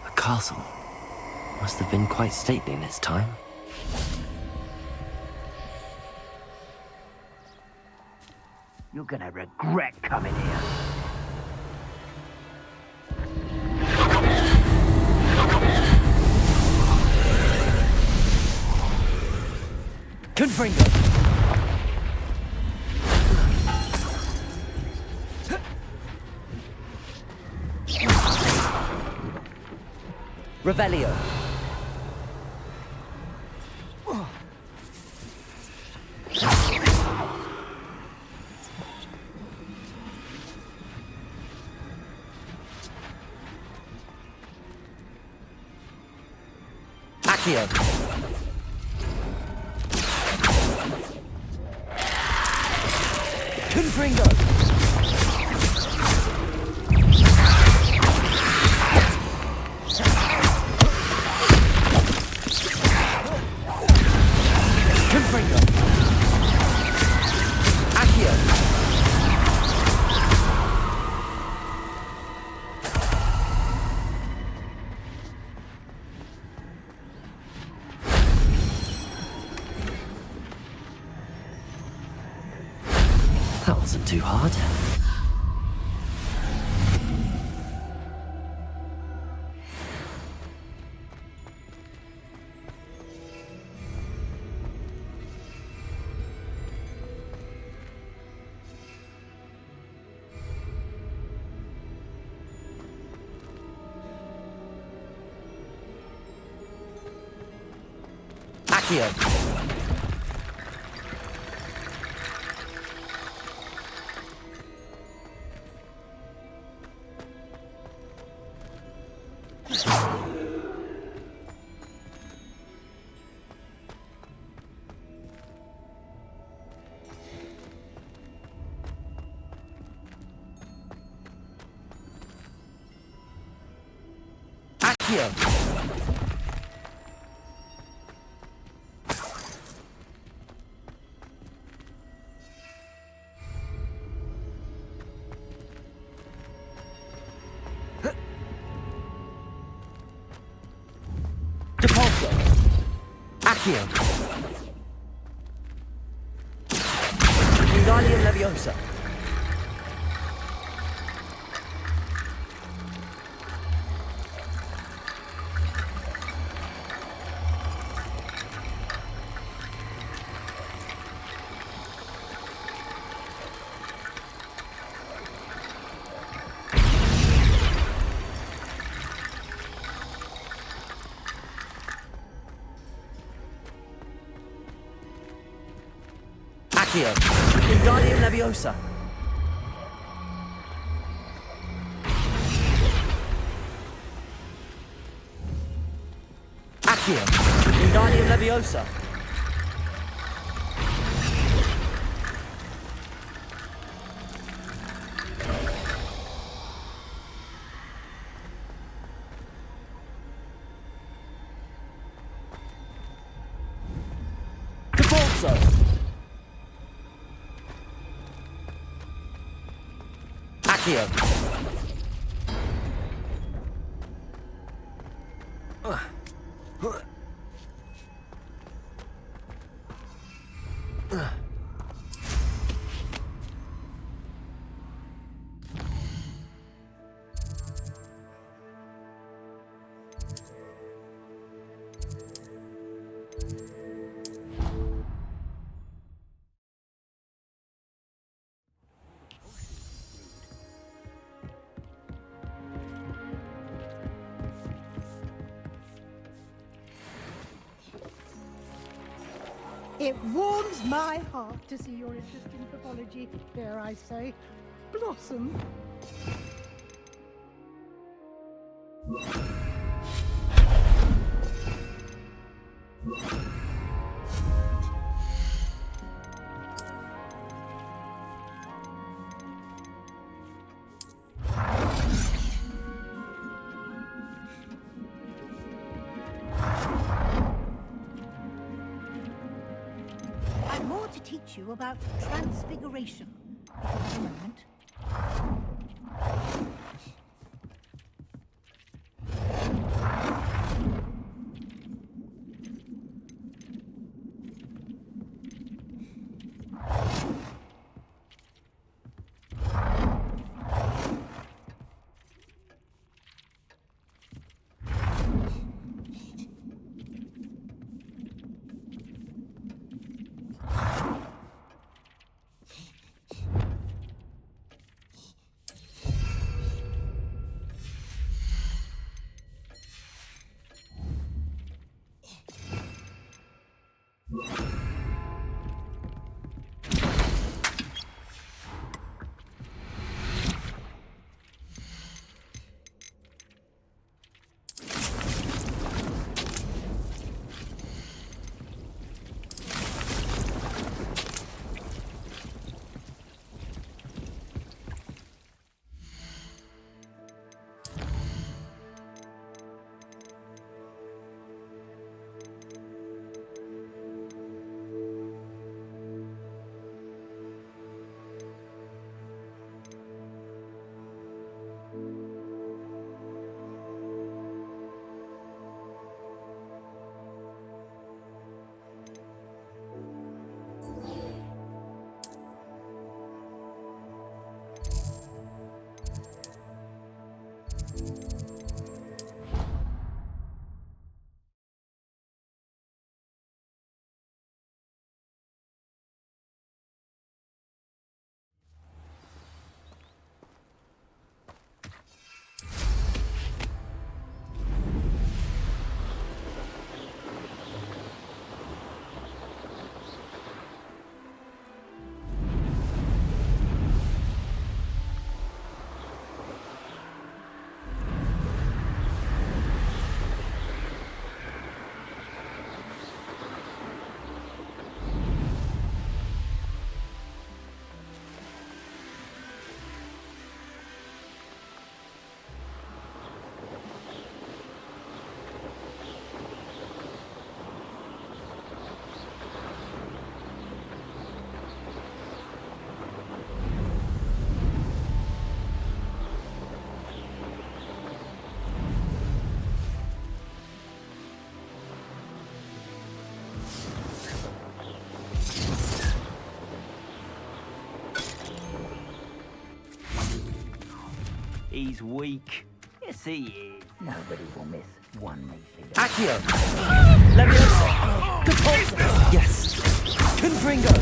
A castle. Must have been quite stately in its time. You're gonna regret coming here. Confringo. Revelio. Accio. Confringo. Confringo. Accio. That wasn't too hard. Accio. Accio. Depulso. Accio. Wingardium Leviosa. Accio. Wingardium Leviosa. Accio. Wingardium Leviosa. Depulso. Accio. It warms my heart to see your interest in pathology, dare I say, blossom. I've more to teach you about transfiguration. If you have a moment. He's weak. Yes, he is. Nobody will miss one meeting. Accio! Leviosa! Repulsa! Yes! Confringo!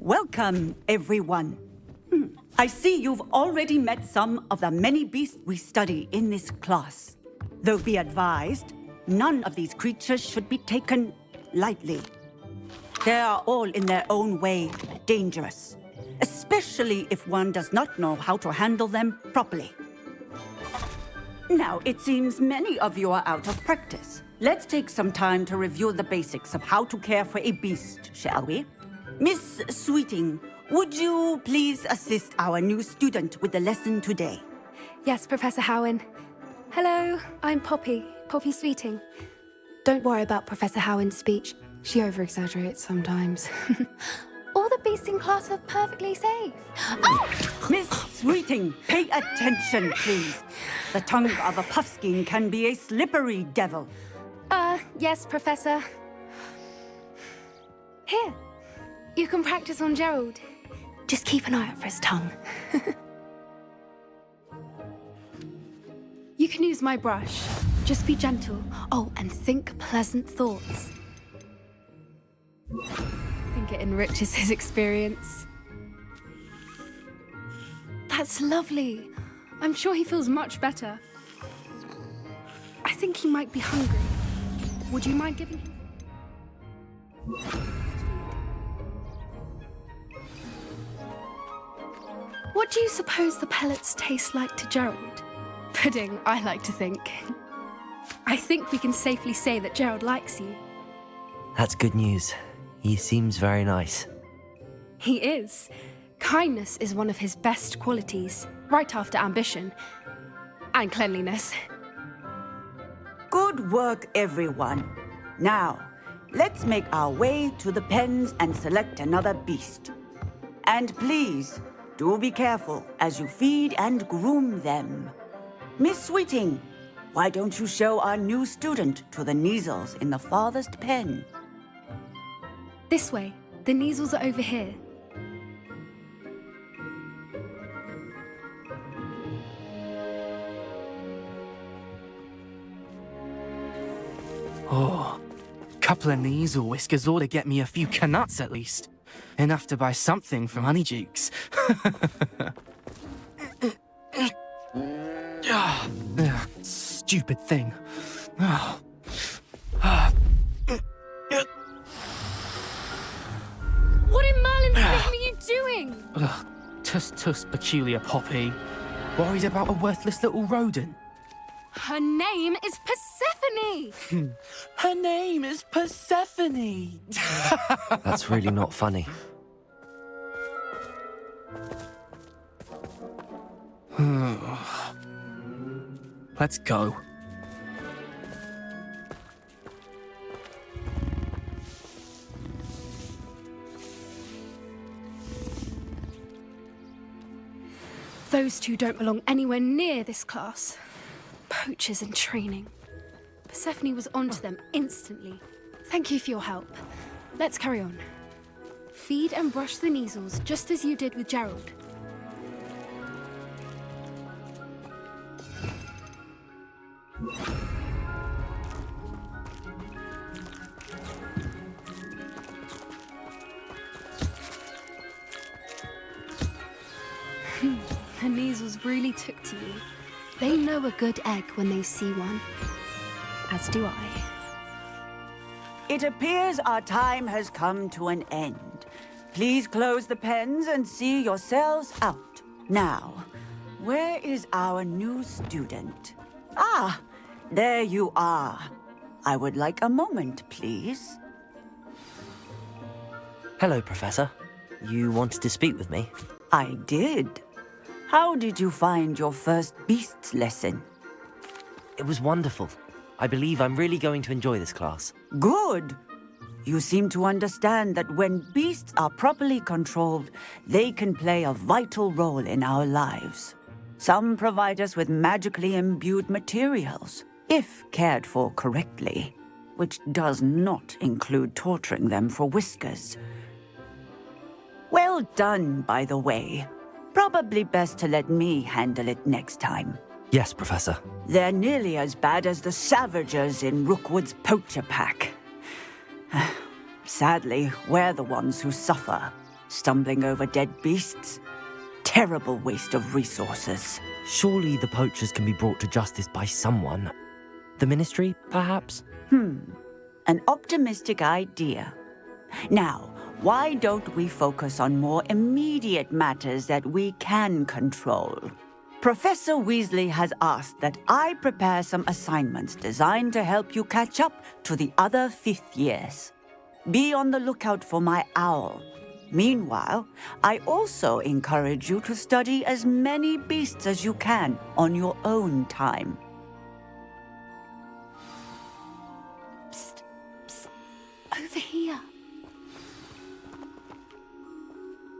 Welcome, everyone. I see you've already met some of the many beasts we study in this class. Though be advised, none of these creatures should be taken lightly. They are all in their own way dangerous, especially if one does not know how to handle them properly. Now, it seems many of you are out of practice. Let's take some time to review the basics of how to care for a beast, shall we? Miss Sweeting, would you please assist our new student with the lesson today? Yes, Professor Howen. Hello, I'm Poppy Sweeting. Don't worry about Professor Howen's speech. She over-exaggerates sometimes. All the beasts in class are perfectly safe. Oh! Miss Sweeting, pay attention, please. The tongue of a puffskein can be a slippery devil. Yes, Professor. Here. You can practice on Gerald. Just keep an eye out for his tongue. You can use my brush. Just be gentle. Oh, and think pleasant thoughts. I think it enriches his experience. That's lovely. I'm sure he feels much better. I think he might be hungry. Would you mind giving him? What do you suppose the pellets taste like to Gerald? Pudding, I like to think. I think we can safely say that Gerald likes you. That's good news. He seems very nice. He is. Kindness is one of his best qualities, right after ambition. And cleanliness. Good work, everyone. Now, let's make our way to the pens and select another beast. And please, do be careful as you feed and groom them. Miss Sweeting, why don't you show our new student to the Neasels in the farthest pen? This way. The Neasels are over here. Oh, couple of Neasel whiskers ought to get me a few canuts at least. Enough to buy something from Honeydukes. Stupid thing. What in Merlin's name are you doing? Tuss, peculiar Poppy. Worried about a worthless little rodent. Her name is Persephone! Her name is Persephone! That's really not funny. Let's go. Those two don't belong anywhere near this class. Poachers in training. Persephone was onto them instantly. Thank you for your help. Let's carry on. Feed and brush the Neasels just as you did with Gerald. The Neasels really took to you. They know a good egg when they see one. As do I. It appears our time has come to an end. Please close the pens and see yourselves out. Now, where is our new student? Ah, there you are. I would like a moment, please. Hello, Professor. You wanted to speak with me? I did. How did you find your first beasts lesson? It was wonderful. I believe I'm really going to enjoy this class. Good. You seem to understand that when beasts are properly controlled, they can play a vital role in our lives. Some provide us with magically imbued materials, if cared for correctly, which does not include torturing them for whiskers. Well done, by the way. Probably best to let me handle it next time. Yes, Professor. They're nearly as bad as the Savagers in Rookwood's poacher pack. Sadly, we're the ones who suffer, stumbling over dead beasts. Terrible waste of resources. Surely the poachers can be brought to justice by someone. The Ministry, perhaps? An optimistic idea. Now, why don't we focus on more immediate matters that we can control? Professor Weasley has asked that I prepare some assignments designed to help you catch up to the other 5th years. Be on the lookout for my owl. Meanwhile, I also encourage you to study as many beasts as you can on your own time. Psst, psst. Over here.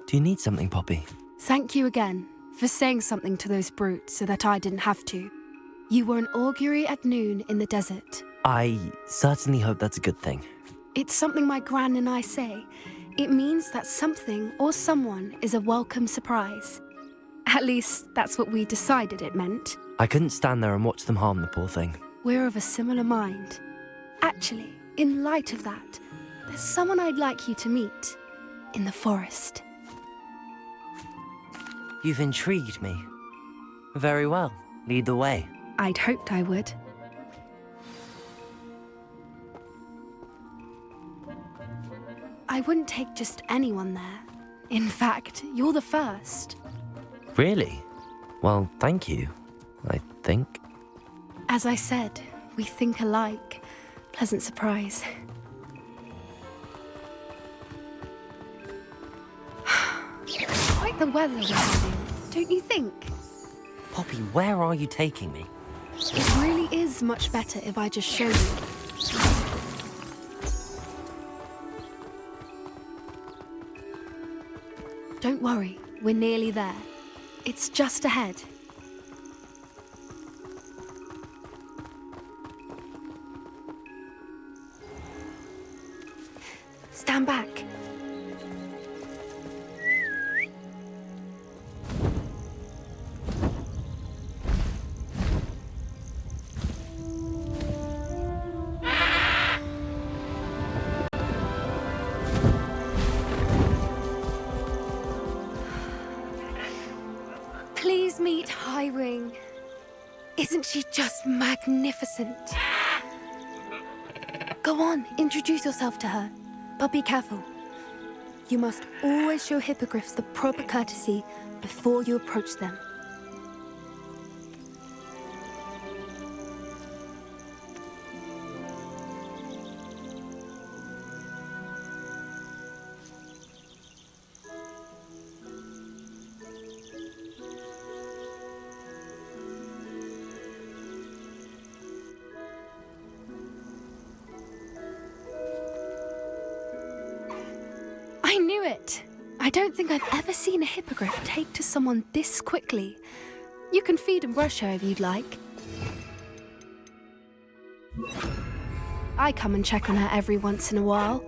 Do you need something, Poppy? Thank you again for saying something to those brutes so that I didn't have to. You were an augury at noon in the desert. I certainly hope that's a good thing. It's something my gran and I say. It means that something or someone is a welcome surprise. At least, that's what we decided it meant. I couldn't stand there and watch them harm the poor thing. We're of a similar mind. Actually, in light of that, there's someone I'd like you to meet. In the forest. You've intrigued me. Very well. Lead the way. I'd hoped I would. I wouldn't take just anyone there. In fact, you're the first. Really? Well, thank you, I think. As I said, we think alike. Pleasant surprise. Quite the weather we're having, don't you think? Poppy, where are you taking me? It really is much better if I just show you. Don't worry, we're nearly there. It's just ahead. Stand back. Please meet Highwing. Isn't she just magnificent? Go on, introduce yourself to her. But be careful. You must always show hippogriffs the proper courtesy before you approach them. I knew it! I don't think I've ever seen a hippogriff take to someone this quickly. You can feed and brush her if you'd like. I come and check on her every once in a while.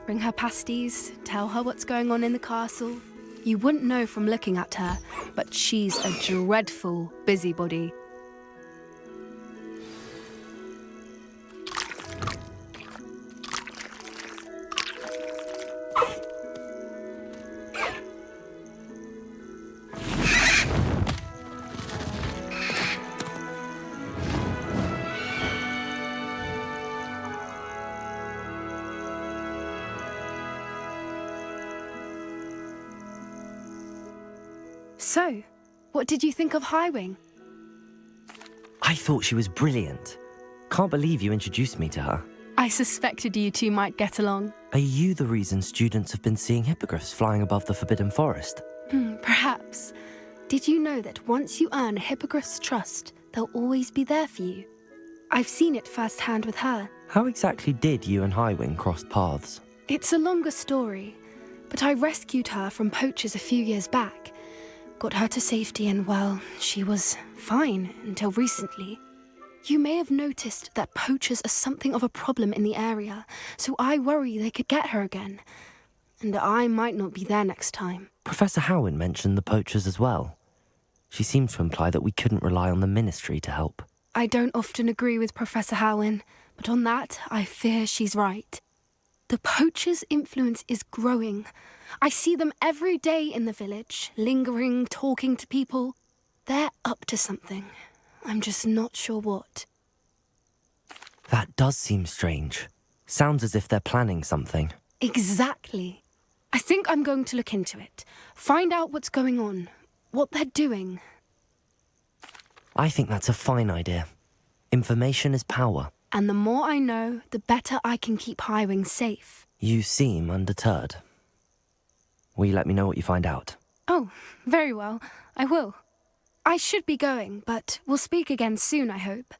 Bring her pasties, tell her what's going on in the castle. You wouldn't know from looking at her, but she's a dreadful busybody. So, what did you think of Highwing? I thought she was brilliant. Can't believe you introduced me to her. I suspected you two might get along. Are you the reason students have been seeing hippogriffs flying above the Forbidden Forest? Perhaps. Did you know that once you earn a hippogriff's trust, they'll always be there for you? I've seen it firsthand with her. How exactly did you and Highwing cross paths? It's a longer story, but I rescued her from poachers a few years back. Got her to safety and, well, she was fine until recently. You may have noticed that poachers are something of a problem in the area, so I worry they could get her again. And I might not be there next time. Professor Howin mentioned the poachers as well. She seemed to imply that we couldn't rely on the Ministry to help. I don't often agree with Professor Howin, but on that, I fear she's right. The poachers' influence is growing. I see them every day in the village, lingering, talking to people. They're up to something. I'm just not sure what. That does seem strange. Sounds as if they're planning something. Exactly. I think I'm going to look into it. Find out what's going on, what they're doing. I think that's a fine idea. Information is power. And the more I know, the better I can keep Highwing safe. You seem undeterred. Will you let me know what you find out? Oh, very well. I will. I should be going, but we'll speak again soon, I hope.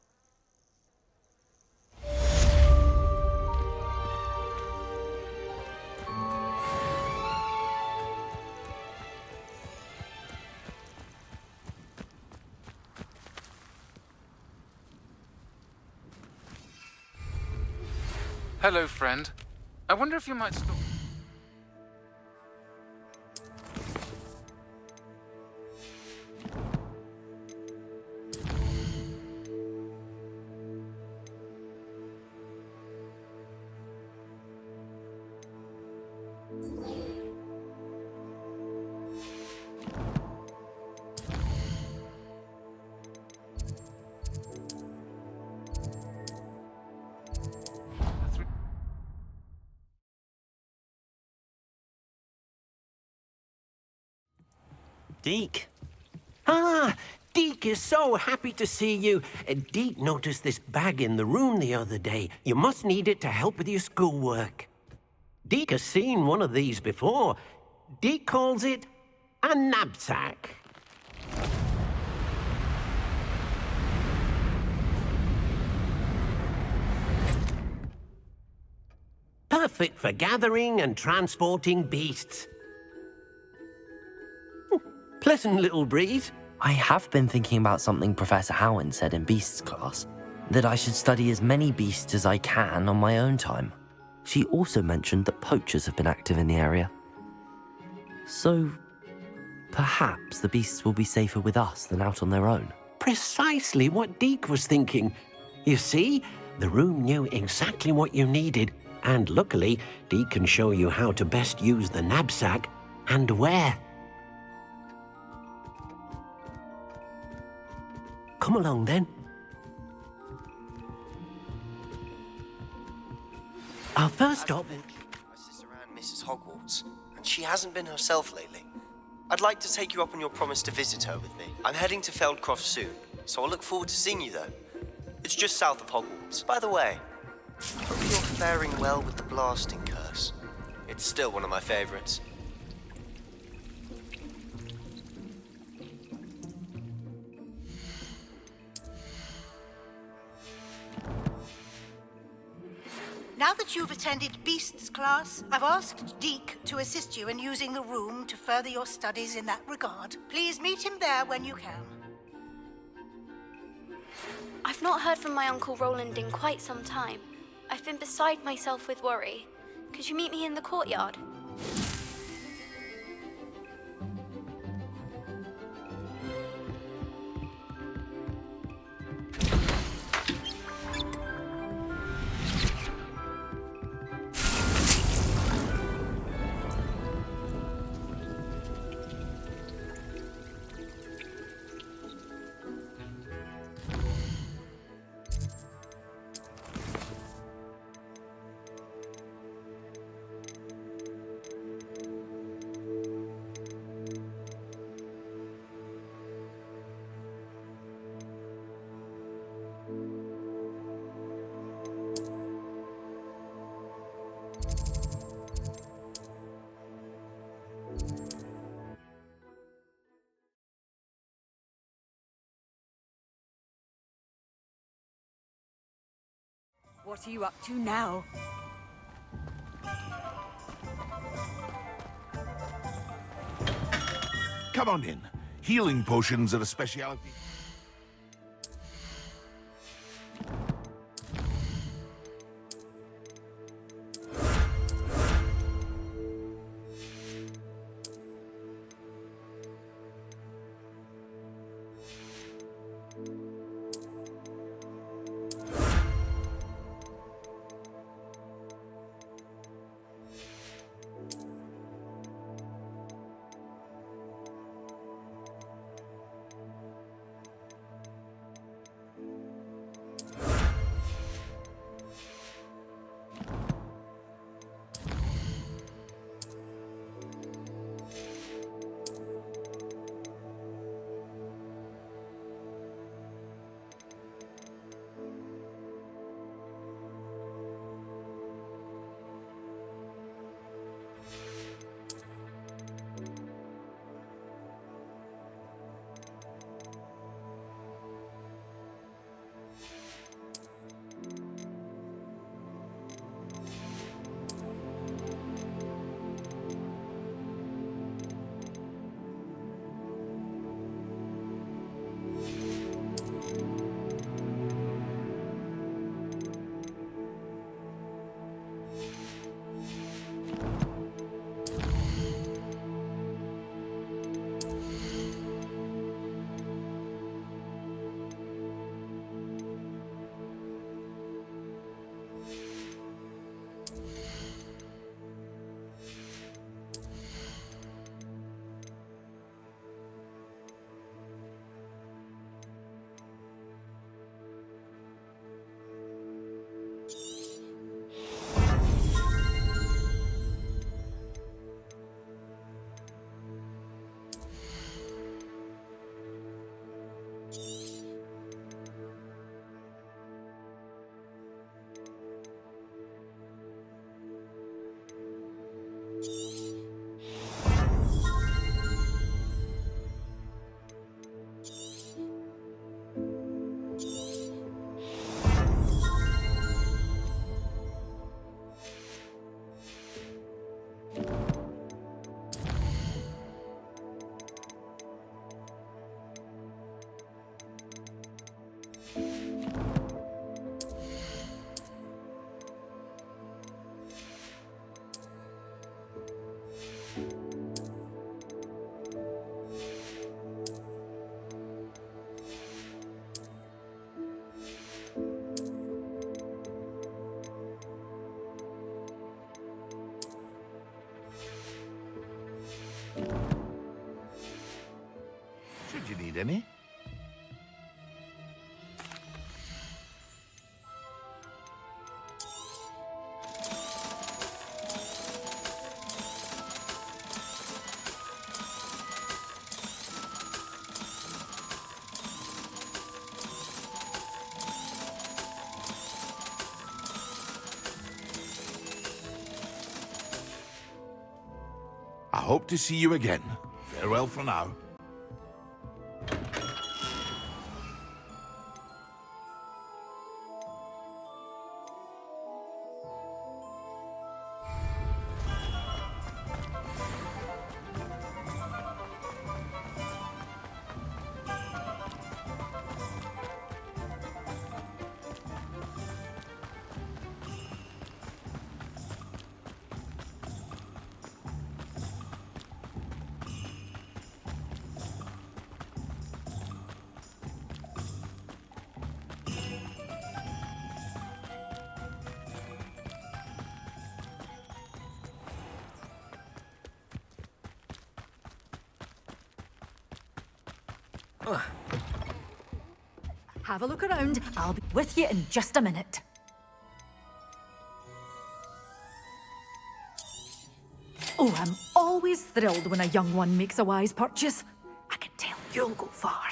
Hello, friend. I wonder if you might stop... Deke. Ah, Deke is so happy to see you. Deke noticed this bag in the room the other day. You must need it to help with your schoolwork. Deke has seen one of these before. Deke calls it a knapsack. Perfect for gathering and transporting beasts. Pleasant little breeze. I have been thinking about something Professor Howin said in Beasts class, that I should study as many beasts as I can on my own time. She also mentioned that poachers have been active in the area. So, perhaps the beasts will be safer with us than out on their own. Precisely what Deke was thinking. You see, the room knew exactly what you needed, and luckily, Deke can show you how to best use the knapsack and where. Come along, then. Our first stop... My sister Anne misses Hogwarts, and she hasn't been herself lately. I'd like to take you up on your promise to visit her with me. I'm heading to Feldcroft soon, so I'll look forward to seeing you though. It's just south of Hogwarts. By the way, hope you're faring well with the blasting curse. It's still one of my favorites. Now that you've attended Beasts class, I've asked Deke to assist you in using the room to further your studies in that regard. Please meet him there when you can. I've not heard from my Uncle Roland in quite some time. I've been beside myself with worry. Could you meet me in the courtyard? What are you up to now? Come on in. Healing potions are a speciality. Should you need any? I hope to see you again. Farewell for now. Have a look around. I'll be with you in just a minute. Oh, I'm always thrilled when a young one makes a wise purchase. I can tell you'll go far.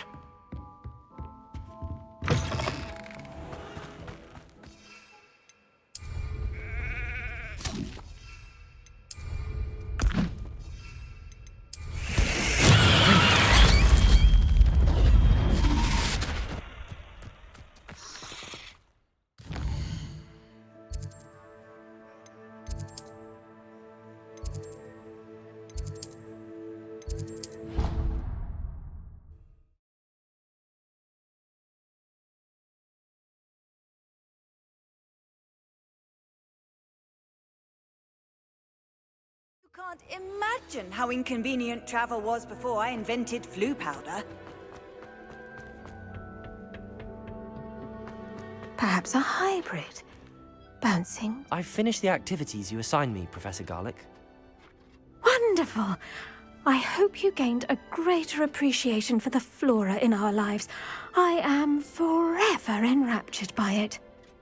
can't imagine how inconvenient travel was before I invented flu powder. Perhaps a hybrid. Bouncing. I've finished the activities you assigned me, Professor Garlick. Wonderful! I hope you gained a greater appreciation for the flora in our lives. I am forever enraptured by it.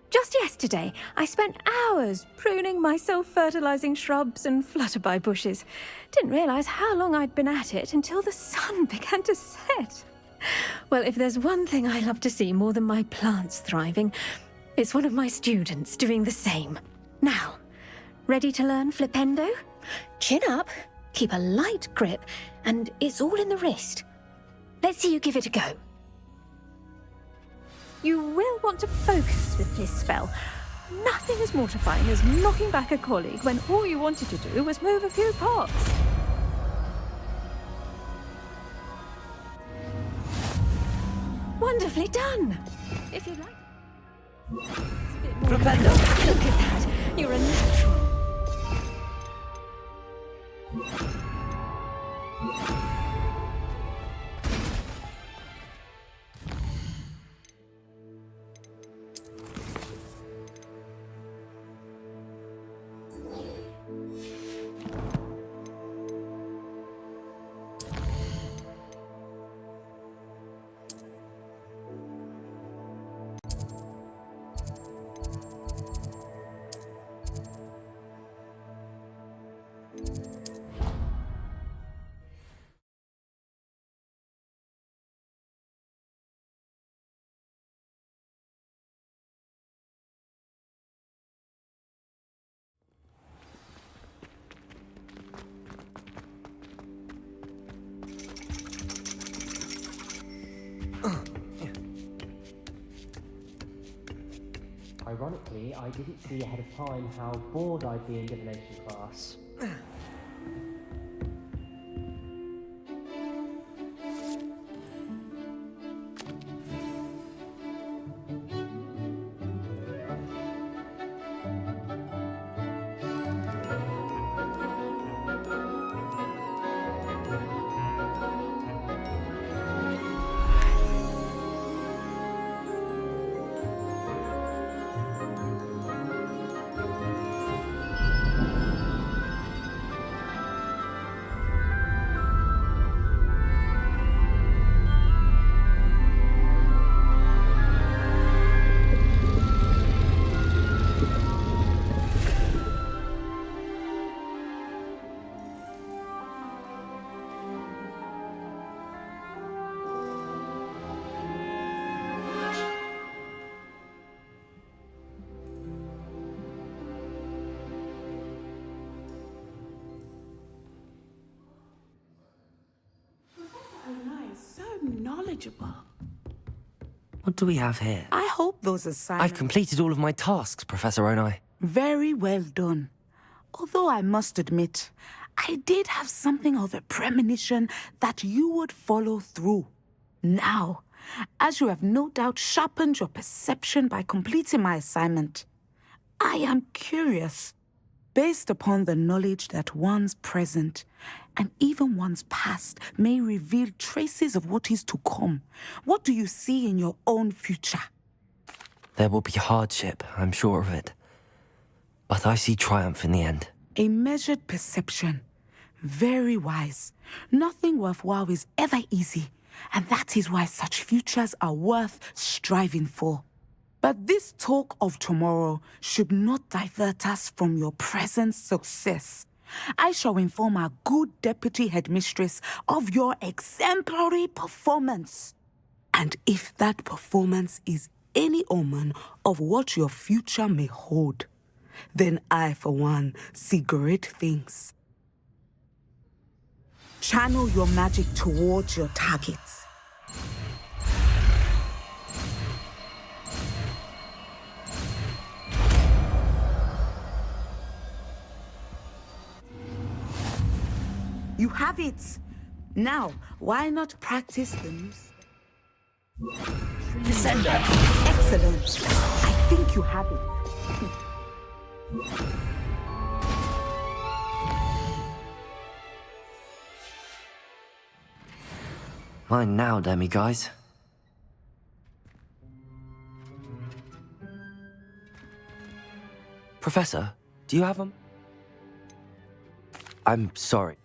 Just yesterday, I spent hours pruning my self-fertilizing shrubs and flutterby bushes. Didn't realize how long I'd been at it until the sun began to set. Well, if there's one thing I love to see more than my plants thriving, it's one of my students doing the same. Now, ready to learn Flipendo? Chin up, keep a light grip, and it's all in the wrist. Let's see you give it a go. You will want to focus with this spell. Nothing as mortifying as knocking back a colleague when all you wanted to do was move a few pots. Wonderfully done! If you'd like... Flipendo! Look at that! You're a natural. Ironically, I didn't see ahead of time how bored I'd be in divination class. Knowledgeable. What do we have here? I hope those assignments... I've completed all of my tasks, Professor Onai. Very well done. Although I must admit, I did have something of a premonition that you would follow through. Now, as you have no doubt sharpened your perception by completing my assignment, I am curious. Based upon the knowledge that one's present and even one's past may reveal traces of what is to come, what do you see in your own future? There will be hardship, I'm sure of it. But I see triumph in the end. A measured perception. Very wise. Nothing worthwhile is ever easy, and that is why such futures are worth striving for. But this talk of tomorrow should not divert us from your present success. I shall inform our good deputy headmistress of your exemplary performance. And if that performance is any omen of what your future may hold, then I, for one, see great things. Channel your magic towards your targets. You have it! Now, why not practice them? Descender! Excellent! I think you have it. Mine now, demi-guys. Professor, do you have them? I'm sorry.